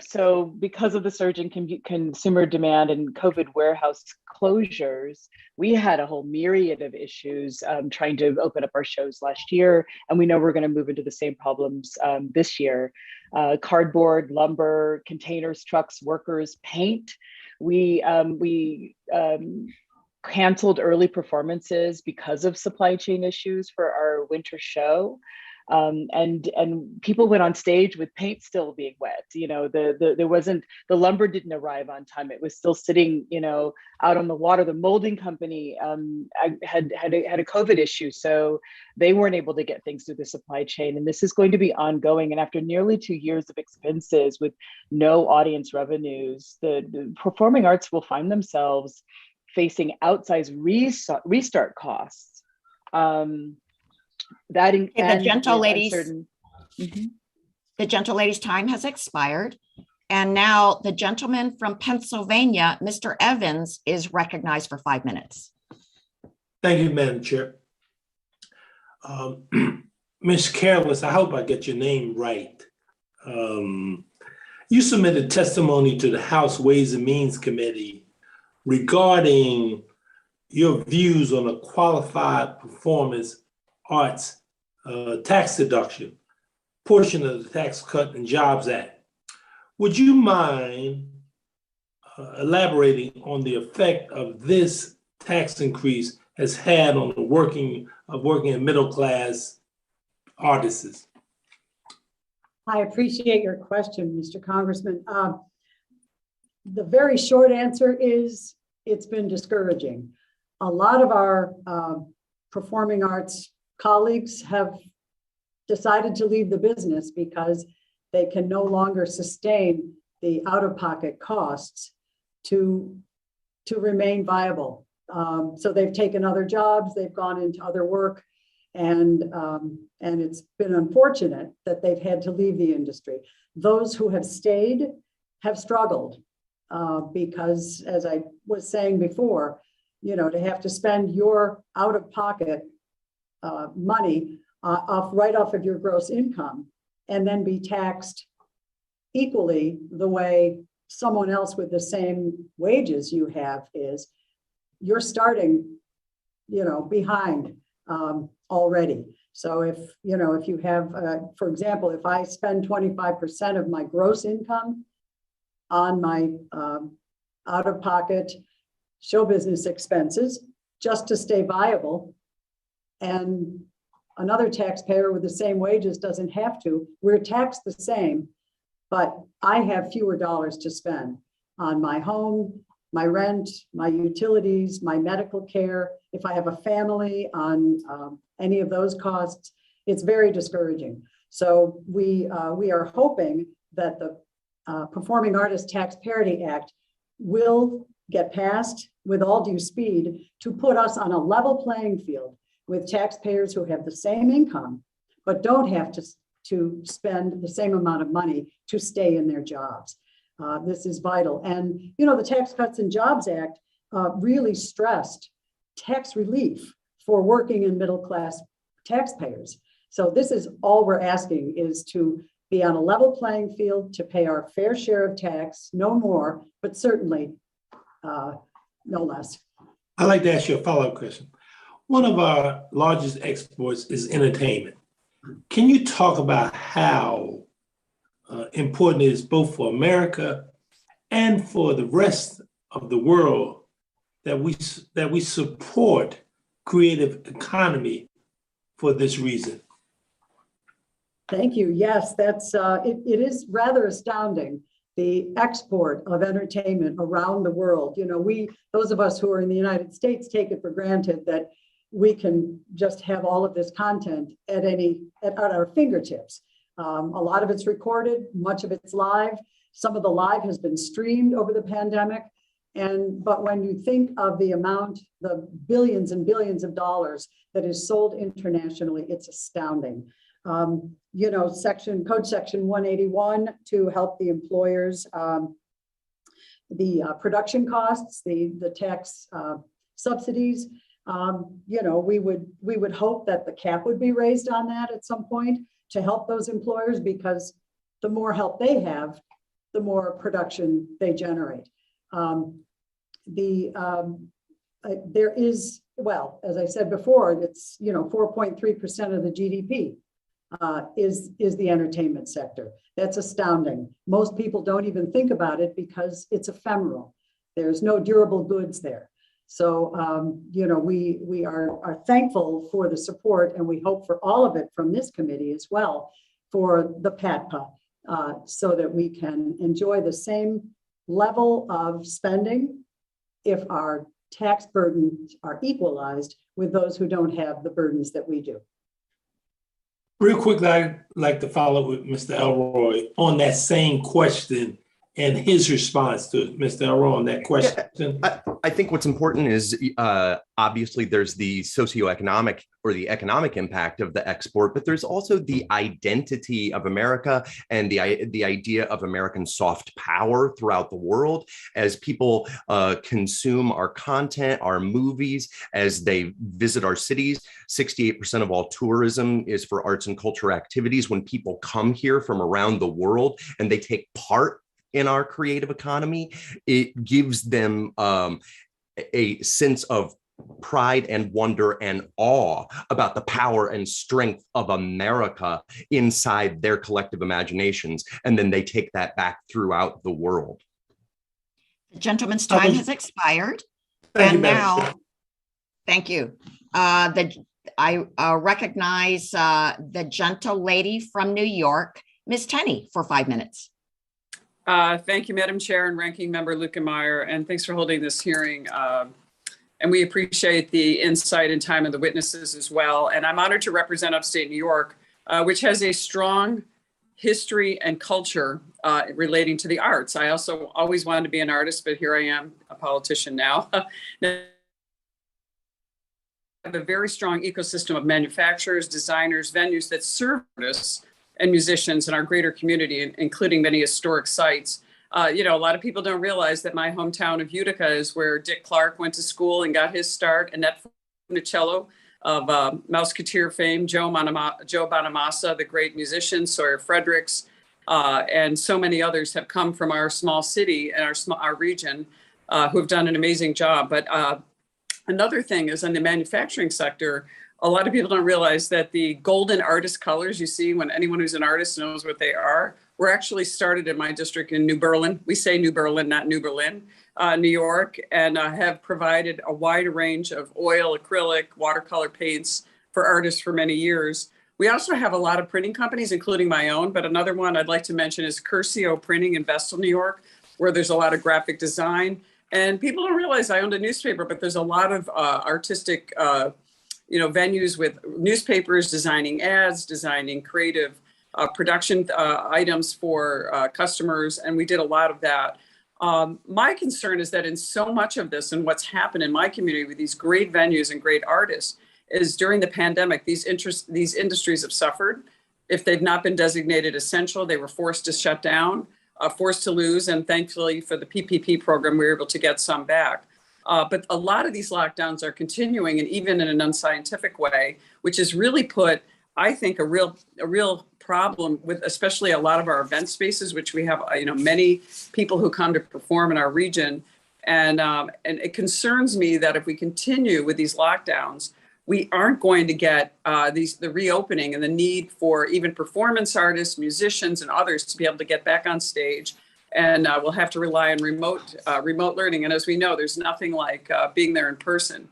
So because of the surge in consumer demand and COVID warehouse closures, we had a whole myriad of issues trying to open up our shows last year. And we know we're going to move into the same problems this year. Cardboard, lumber, containers, trucks, workers, paint. We canceled early performances because of supply chain issues for our winter show. And people went on stage with paint still being wet. There wasn't, the lumber didn't arrive on time. It was still sitting, out on the water. The molding company had a COVID issue, so they weren't able to get things through the supply chain. And this is going to be ongoing. And after nearly 2 years of expenses with no audience revenues, the performing arts will find themselves facing outsized restart costs. The gentle lady's time has expired. And now the gentleman from Pennsylvania, Mr. Evans, is recognized for 5 minutes. Thank you, Madam Chair. Ms. Careless, I hope I get your name right. You submitted testimony to the House Ways and Means Committee regarding your views on a qualified performance arts tax deduction, portion of the Tax Cut and Jobs Act. Would you mind elaborating on the effect of this tax increase has had on the working and middle class artists? I appreciate your question, Mr. Congressman. The very short answer is it's been discouraging. A lot of our performing arts colleagues have decided to leave the business because they can no longer sustain the out-of-pocket costs to remain viable. So they've taken other jobs, they've gone into other work, and it's been unfortunate that they've had to leave the industry. Those who have stayed have struggled because, as I was saying before, you know, to have to spend your out-of-pocket money right off of your gross income and then be taxed equally the way someone else with the same wages you have is, you're starting, you know, behind already. So if you have, for example, if I spend 25% of my gross income on my out-of-pocket show business expenses just to stay viable, and another taxpayer with the same wages doesn't have to, we're taxed the same, but I have fewer dollars to spend on my home, my rent, my utilities, my medical care. If I have a family, on any of those costs, it's very discouraging. So we are hoping that the Performing Artists Tax Parity Act will get passed with all due speed to put us on a level playing field with taxpayers who have the same income, but don't have to spend the same amount of money to stay in their jobs. This is vital. And, you know, the Tax Cuts and Jobs Act really stressed tax relief for working and middle class taxpayers. So this is all we're asking, is to be on a level playing field, to pay our fair share of tax, no more, but certainly no less. I'd like to ask you a follow-up question. One of our largest exports is entertainment. Can you talk about how important it is both for America and for the rest of the world that we support creative economy for this reason? Thank you. Yes, that's it is rather astounding, the export of entertainment around the world. You know, those of us who are in the United States take it for granted that we can just have all of this content at our fingertips. A lot of it's recorded, much of it's live. Some of the live has been streamed over the pandemic. But when you think of the amount, the billions and billions of dollars that is sold internationally, it's astounding. You know, Code Section 181 to help the employers, the production costs, the tax subsidies. You know, we would hope that the cap would be raised on that at some point to help those employers, because the more help they have, the more production they generate. There is, well, as I said before, it's, you know, 4.3% of the GDP is the entertainment sector. That's astounding. Most people don't even think about it because it's ephemeral. There's no durable goods there. So, you know, we are thankful for the support, and we hope for all of it from this committee as well for the PATPA, so that we can enjoy the same level of spending if our tax burdens are equalized with those who don't have the burdens that we do. Real quickly, I'd like to follow with Mr. Elrod on that same question and his response to it. Mr. Elrod, on that question. I think what's important is obviously there's the socioeconomic or the economic impact of the export, but there's also the identity of America and the idea of American soft power throughout the world as people consume our content, our movies, as they visit our cities. 68% of all tourism is for arts and culture activities. When people come here from around the world and they take part in our creative economy, it gives them a sense of pride and wonder and awe about the power and strength of America inside their collective imaginations. And then they take that back throughout the world. The gentleman's time has expired. Thank you, And Madam now, Chair. thank you. I recognize the gentle lady from New York, Ms. Tenney, for 5 minutes. Thank you, Madam Chair and Ranking Member Lukemeyer, and thanks for holding this hearing. And we appreciate the insight and time of the witnesses as well. And I'm honored to represent upstate New York, which has a strong history and culture relating to the arts. I also always wanted to be an artist, but here I am, a politician now. Have a very strong ecosystem of manufacturers, designers, venues that serve artists and musicians in our greater community, including many historic sites. A lot of people don't realize that my hometown of Utica is where Dick Clark went to school and got his start, and that Funicello of Mouseketeer fame, Joe Bonamassa, the great musician, Sawyer Fredericks, and so many others have come from our small city and our region who have done an amazing job. But another thing is in the manufacturing sector, a lot of people don't realize that the golden artist colors you see when anyone who's an artist knows what they are, were actually started in my district in New Berlin. We say New Berlin, not New Berlin, New York, and have provided a wide range of oil, acrylic, watercolor paints for artists for many years. We also have a lot of printing companies, including my own, but another one I'd like to mention is Curcio Printing in Vestal, New York, where there's a lot of graphic design. And people don't realize I owned a newspaper, but there's a lot of artistic venues with newspapers designing ads, designing creative production items for customers, and we did a lot of that. My concern is that in so much of this and what's happened in my community with these great venues and great artists is during the pandemic, these industries have suffered. If they've not been designated essential, they were forced to shut down, forced to lose, and thankfully for the PPP program, we were able to get some back. But a lot of these lockdowns are continuing, and even in an unscientific way, which has really put, I think, a real problem with especially a lot of our event spaces, which we have, many people who come to perform in our region. And it concerns me that if we continue with these lockdowns, we aren't going to get the reopening and the need for even performance artists, musicians, and others to be able to get back on stage. And we'll have to rely on remote learning. And as we know, there's nothing like being there in person.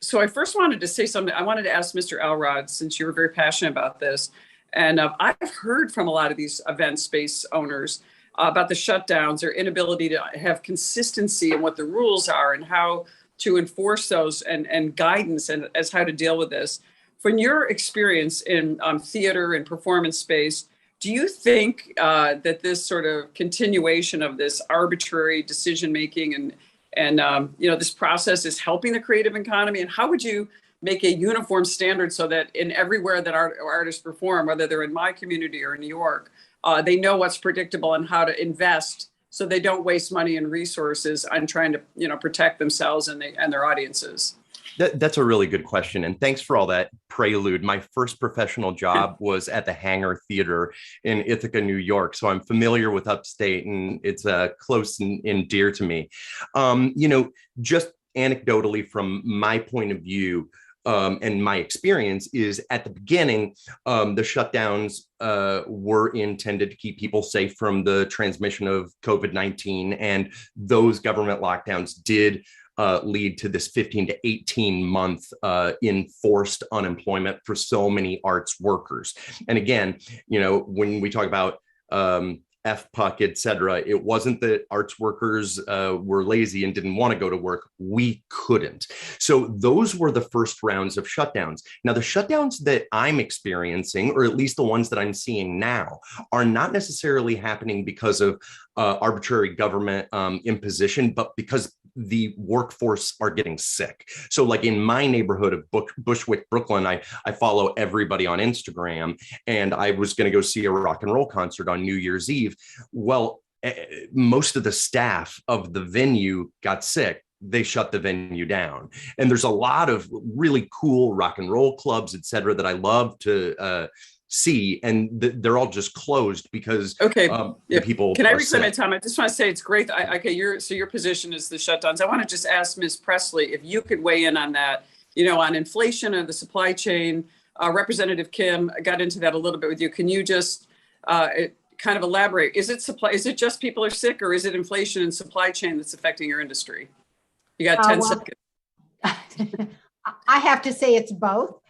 So I first wanted to say something. I wanted to ask Mr. Elrod, since you were very passionate about this. And I've heard from a lot of these event space owners about the shutdowns, their inability to have consistency in what the rules are and how to enforce those and guidance and as how to deal with this. From your experience in theater and performance space, do you think that this sort of continuation of this arbitrary decision-making and this process is helping the creative economy? And how would you make a uniform standard so that in everywhere that artists perform, whether they're in my community or in New York, they know what's predictable and how to invest so they don't waste money and resources on trying to protect themselves and their audiences? That's a really good question. And thanks for all that prelude. My first professional job was at the Hangar Theater in Ithaca, New York. So I'm familiar with upstate, and it's close and dear to me. Just anecdotally from my point of view, and my experience is at the beginning, the shutdowns were intended to keep people safe from the transmission of COVID-19. And those government lockdowns did lead to this 15 to 18 month enforced unemployment for so many arts workers. And again, when we talk about FPUC, et cetera, it wasn't that arts workers were lazy and didn't want to go to work. We couldn't. So those were the first rounds of shutdowns. Now, the shutdowns that I'm experiencing, or at least the ones that I'm seeing now, are not necessarily happening because of arbitrary government imposition, but because the workforce are getting sick. So like in my neighborhood of Bushwick, Brooklyn, I follow everybody on Instagram, and I was going to go see a rock and roll concert on New Year's Eve. Well, most of the staff of the venue got sick. They shut the venue down. And there's a lot of really cool rock and roll clubs, et cetera, that I love to see, and they're all just closed because okay. The people. Can I reclaim my time? I just want to say it's great. Okay, your position is the shutdowns. I want to just ask Ms. Presley if you could weigh in on that. On inflation and the supply chain. Representative Kim got into that a little bit with you. Can you just kind of elaborate? Is it just people are sick, or is it inflation and supply chain that's affecting your industry? You got 10 seconds. I have to say it's both.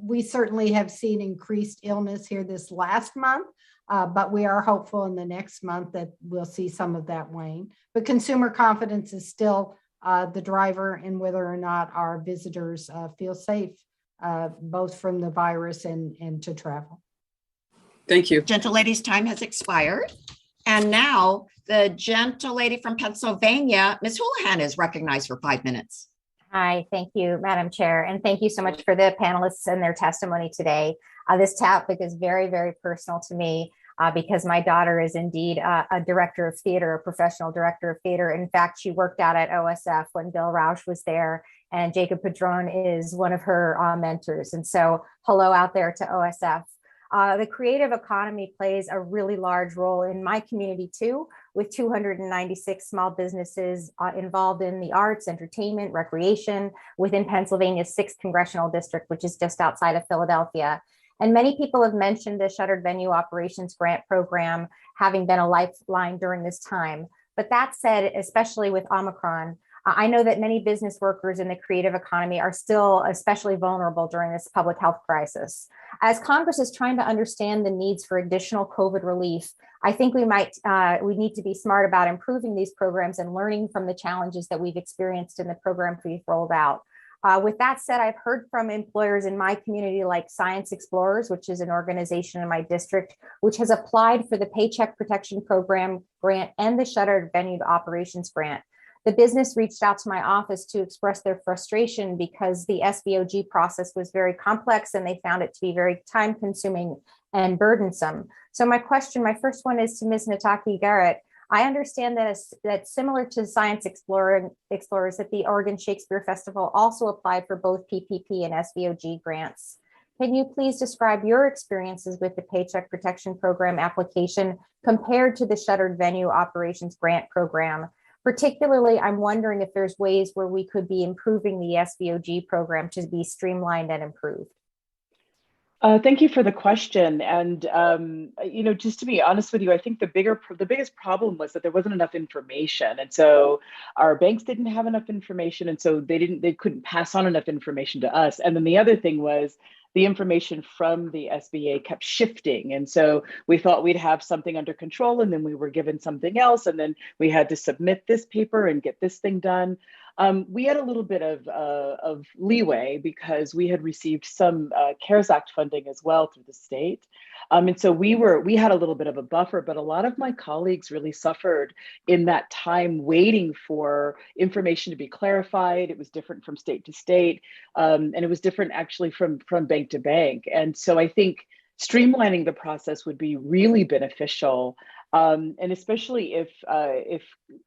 We certainly have seen increased illness here this last month, but we are hopeful in the next month that we'll see some of that wane. But consumer confidence is still the driver in whether or not our visitors feel safe, both from the virus and to travel. Thank you. Gentlelady's time has expired. And now the gentlelady from Pennsylvania, Ms. Houlihan, is recognized for 5 minutes. Hi, thank you, Madam Chair, and thank you so much for the panelists and their testimony today. This topic is very, very personal to me because my daughter is indeed a director of theater, a professional director of theater. In fact, she worked out at OSF when Bill Rausch was there, and Jacob Padron is one of her mentors. And so hello out there to OSF. The creative economy plays a really large role in my community too, with 296 small businesses involved in the arts, entertainment, recreation within Pennsylvania's 6th congressional district, which is just outside of Philadelphia. And many people have mentioned the Shuttered Venue Operations Grant Program having been a lifeline during this time. But that said, especially with Omicron, I know that many business workers in the creative economy are still especially vulnerable during this public health crisis. As Congress is trying to understand the needs for additional COVID relief, I think we need to be smart about improving these programs and learning from the challenges that we've experienced in the programs we've rolled out. With that said, I've heard from employers in my community like Science Explorers, which is an organization in my district, which has applied for the Paycheck Protection Program grant and the Shuttered Venue Operations grant. The business reached out to my office to express their frustration because the SVOG process was very complex and they found it to be very time consuming and burdensome. So my first one is to Ms. Nataki Garrett. I understand that similar to Science Explorers, that the Oregon Shakespeare Festival also applied for both PPP and SVOG grants. Can you please describe your experiences with the Paycheck Protection Program application compared to the Shuttered Venue Operations Grant Program? Particularly, I'm wondering if there's ways where we could be improving the SVOG program to be streamlined and improved. Thank you for the question. And, just to be honest with you, I think the biggest problem was that there wasn't enough information. And so our banks didn't have enough information. And so they couldn't pass on enough information to us. And then the other thing was the information from the SBA kept shifting. And so we thought we'd have something under control, and then we were given something else. And then we had to submit this paper and get this thing done. We had a little bit of leeway because we had received some CARES Act funding as well through the state. And so we had a little bit of a buffer, but a lot of my colleagues really suffered in that time waiting for information to be clarified. It was different from state to state, and it was different actually from bank to bank. And so I think streamlining the process would be really beneficial. And especially if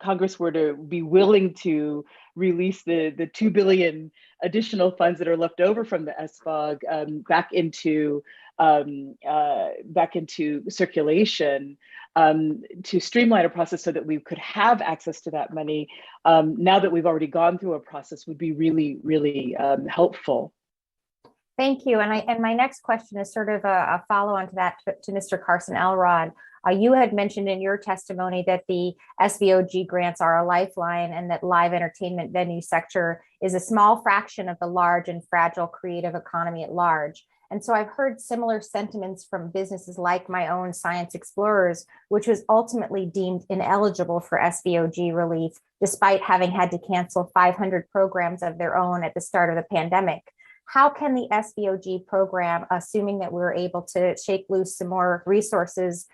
Congress were to be willing to release the $2 billion additional funds that are left over from the SVOG back into circulation to streamline a process so that we could have access to that money now that we've already gone through a process would be really, really helpful. Thank you. And my next question is sort of a follow-on to that to Mr. Carson Elrod. You had mentioned in your testimony that the SVOG grants are a lifeline and that live entertainment venue sector is a small fraction of the large and fragile creative economy at large. And so I've heard similar sentiments from businesses like my own Science Explorers, which was ultimately deemed ineligible for SVOG relief, despite having had to cancel 500 programs of their own at the start of the pandemic. How can the SVOG program, assuming that we're able to shake loose some more resources,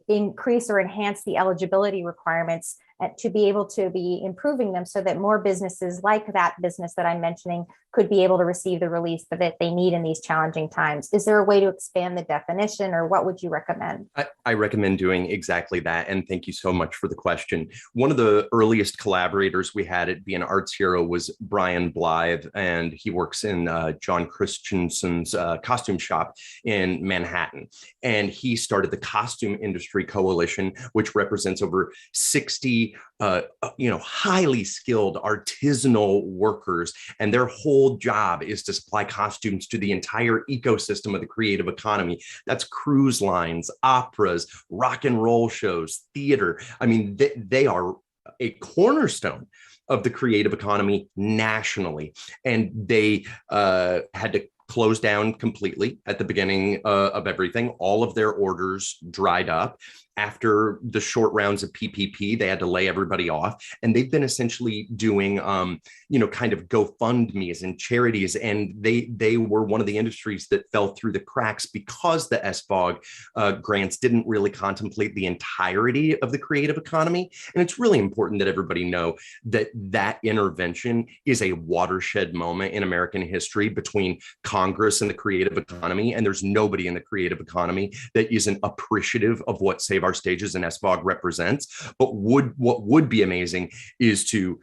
increase or enhance the eligibility requirements to be able to be improving them so that more businesses like that business that I'm mentioning could be able to receive the relief that they need in these challenging times? Is there a way to expand the definition, or what would you recommend? I recommend doing exactly that. And thank you so much for the question. One of the earliest collaborators we had at Be an Arts Hero was Brian Blythe, and he works in John Christensen's costume shop in Manhattan. And he started the Costume Industry Coalition, which represents over 60 highly skilled artisanal workers, and their whole job is to supply costumes to the entire ecosystem of the creative economy. That's cruise lines, operas, rock and roll shows, theater. I mean, they are a cornerstone of the creative economy nationally, and they had to close down completely at the beginning of everything. All of their orders dried up. After the short rounds of PPP, they had to lay everybody off. And they've been essentially doing, kind of GoFundMe's and charities. And they were one of the industries that fell through the cracks because the SBOG grants didn't really contemplate the entirety of the creative economy. And it's really important that everybody know that that intervention is a watershed moment in American history between Congress and the creative economy. And there's nobody in the creative economy that isn't appreciative of what Save Our Stages and SBOG represents. But what would be amazing is to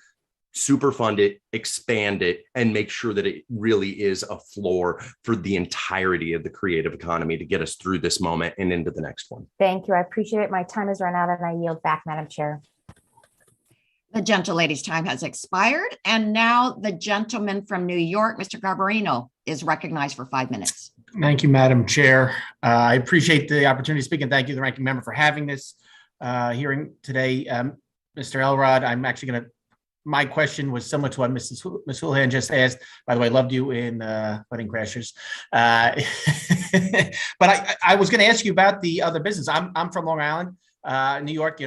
super fund it, expand it, and make sure that it really is a floor for the entirety of the creative economy to get us through this moment and into the next one. Thank you. I appreciate it. My time has run out and I yield back, Madam Chair. The gentlelady's time has expired. And now the gentleman from New York, Mr. Garbarino, is recognized for 5 minutes. Thank you, Madam Chair. I appreciate the opportunity to speak, and thank you, the ranking member, for having this hearing today. Mr. Elrod, I'm actually going to, my question was similar to what Ms. Houlihan just asked. By the way, loved you in Wedding Crashers. But I was going to ask you about the other business. I'm from Long Island, New York.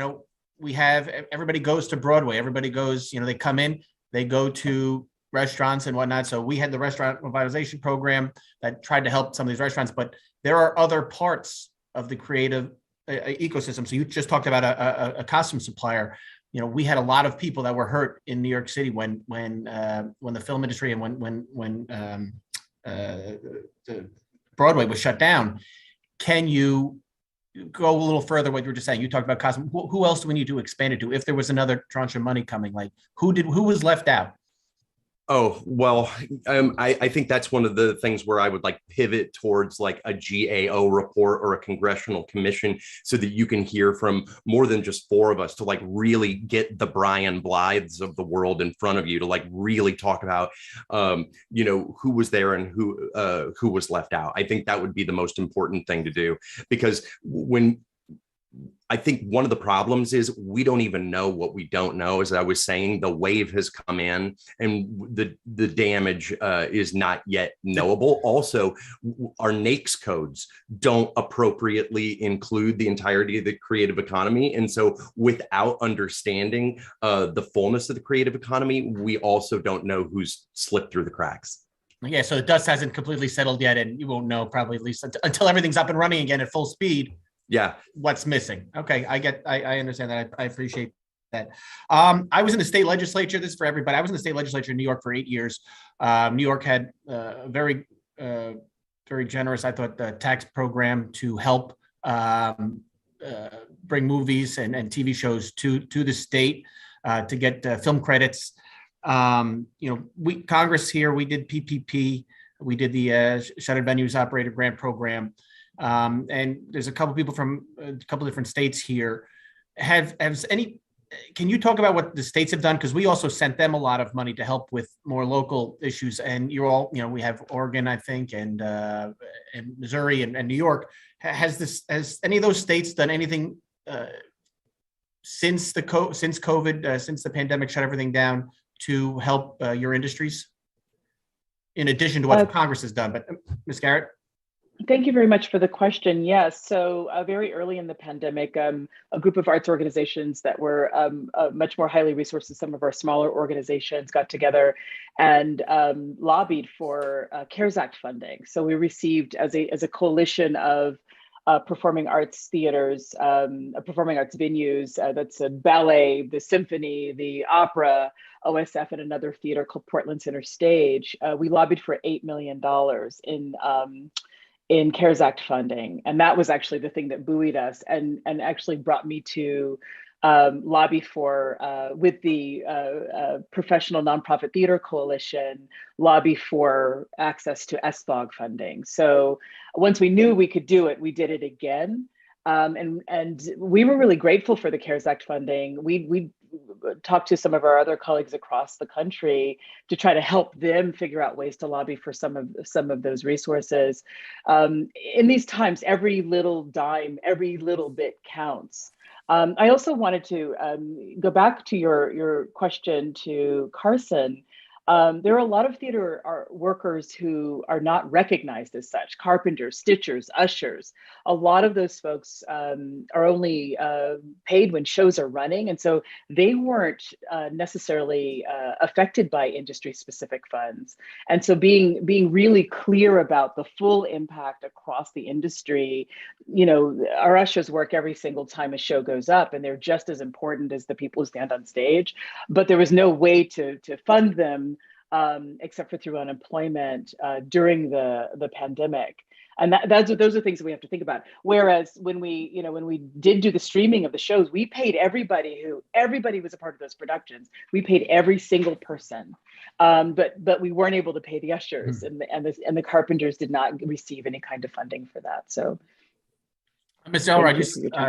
We have, everybody goes to Broadway. Everybody goes, they come in, they go to restaurants and whatnot. So we had the restaurant revitalization program that tried to help some of these restaurants, but there are other parts of the creative ecosystem. So you just talked about a costume supplier. We had a lot of people that were hurt in New York City when the film industry and when the Broadway was shut down. Can you go a little further? What you were just saying, you talked about costume. Who else do we need to expand it to? If there was another tranche of money coming, like who was left out? Oh, well, I think that's one of the things where I would pivot towards a GAO report or a congressional commission so that you can hear from more than just four of us to really get the Brian Blythes of the world in front of you to really talk about, who was there and who was left out. I think that would be the most important thing to do, because I think one of the problems is we don't even know what we don't know. As I was saying, the wave has come in and the damage is not yet knowable. Also, our NAICS codes don't appropriately include the entirety of the creative economy. And so without understanding the fullness of the creative economy, we also don't know who's slipped through the cracks. Yeah, so the dust hasn't completely settled yet, and you won't know probably at least until everything's up and running again at full speed. Yeah. What's missing? Okay, I understand that. I appreciate that. I was in the state legislature. This is for everybody. I was in the state legislature in New York for 8 years. New York had a very generous, I thought, tax program to help bring movies and TV shows to the state to get film credits. Congress here, we did PPP. We did the Shuttered Venues Operator Grant Program. And there's a couple people from a couple different states here. Can you talk about what the states have done? Because we also sent them a lot of money to help with more local issues. And you're all, we have Oregon, I think, and Missouri and New York. Has any of those states done anything since COVID, since the pandemic shut everything down, to help your industries, in addition to what Congress has done? But Ms. Garrett? Thank you very much for the question. Yes, so very early in the pandemic, a group of arts organizations that were much more highly resourced than some of our smaller organizations got together and lobbied for CARES Act funding. So we received, as a coalition of performing arts theaters, performing arts venues. That's a ballet, the symphony, the opera, OSF, and another theater called Portland Center Stage. We lobbied for $8 million in CARES Act funding. And that was actually the thing that buoyed us and actually brought me to lobby for, with the Professional Nonprofit Theater Coalition, lobby for access to SBOG funding. So once we knew we could do it, we did it again. And we were really grateful for the CARES Act funding. We talked to some of our other colleagues across the country to try to help them figure out ways to lobby for some of those resources. In these times, every little dime, every little bit counts. I also wanted to go back to your question to Carson. There are a lot of theater workers who are not recognized as such: carpenters, stitchers, ushers. A lot of those folks are only paid when shows are running, and so they weren't necessarily affected by industry-specific funds. And so being really clear about the full impact across the industry, you know, our ushers work every single time a show goes up, and they're just as important as the people who stand on stage, but there was no way to fund them except for through unemployment during the pandemic. And those are things that we have to think about. Whereas when we did do the streaming of the shows, we paid everybody was a part of those productions. We paid every single person, but we weren't able to pay the ushers, and the carpenters did not receive any kind of funding for that. So. Mr. Elrod, you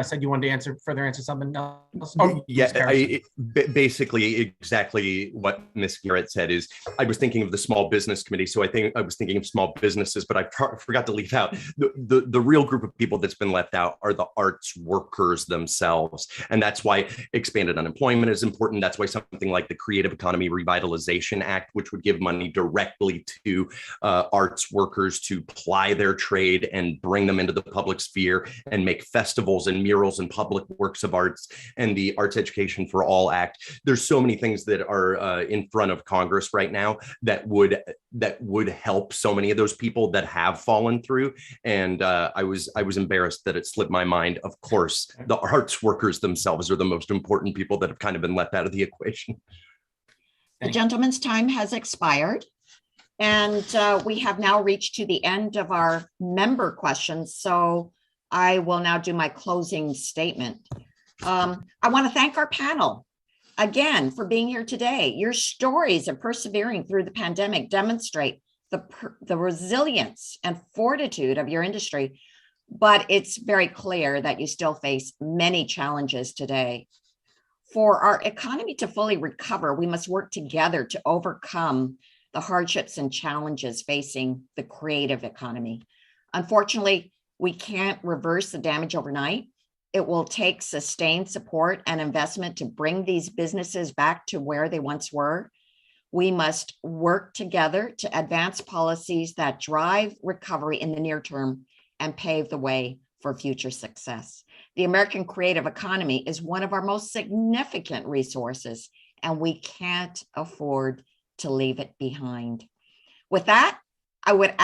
said you wanted to further answer something else? Oh, yeah, basically exactly what Ms. Garrett said is I was thinking of the Small Business Committee. So I think I was thinking of small businesses, but I forgot to leave out the real group of people that's been left out are the arts workers themselves. And that's why expanded unemployment is important. That's why something like the Creative Economy Revitalization Act, which would give money directly to arts workers to ply their trade and bring them into the public sphere and make festivals and murals and public works of arts, and the Arts Education for All Act. There's so many things that are in front of Congress right now that would help so many of those people that have fallen through. And I was embarrassed that it slipped my mind. Of course, the arts workers themselves are the most important people that have kind of been left out of the equation. The gentleman's time has expired. And we have now reached to the end of our member questions. So I will now do my closing statement. I want to thank our panel again for being here today. Your stories of persevering through the pandemic demonstrate the resilience and fortitude of your industry, but it's very clear that you still face many challenges today. For our economy to fully recover, we must work together to overcome the hardships and challenges facing the creative economy. Unfortunately, we can't reverse the damage overnight. It will take sustained support and investment to bring these businesses back to where they once were. We must work together to advance policies that drive recovery in the near term and pave the way for future success. The American creative economy is one of our most significant resources, and we can't afford to leave it behind. With that, I would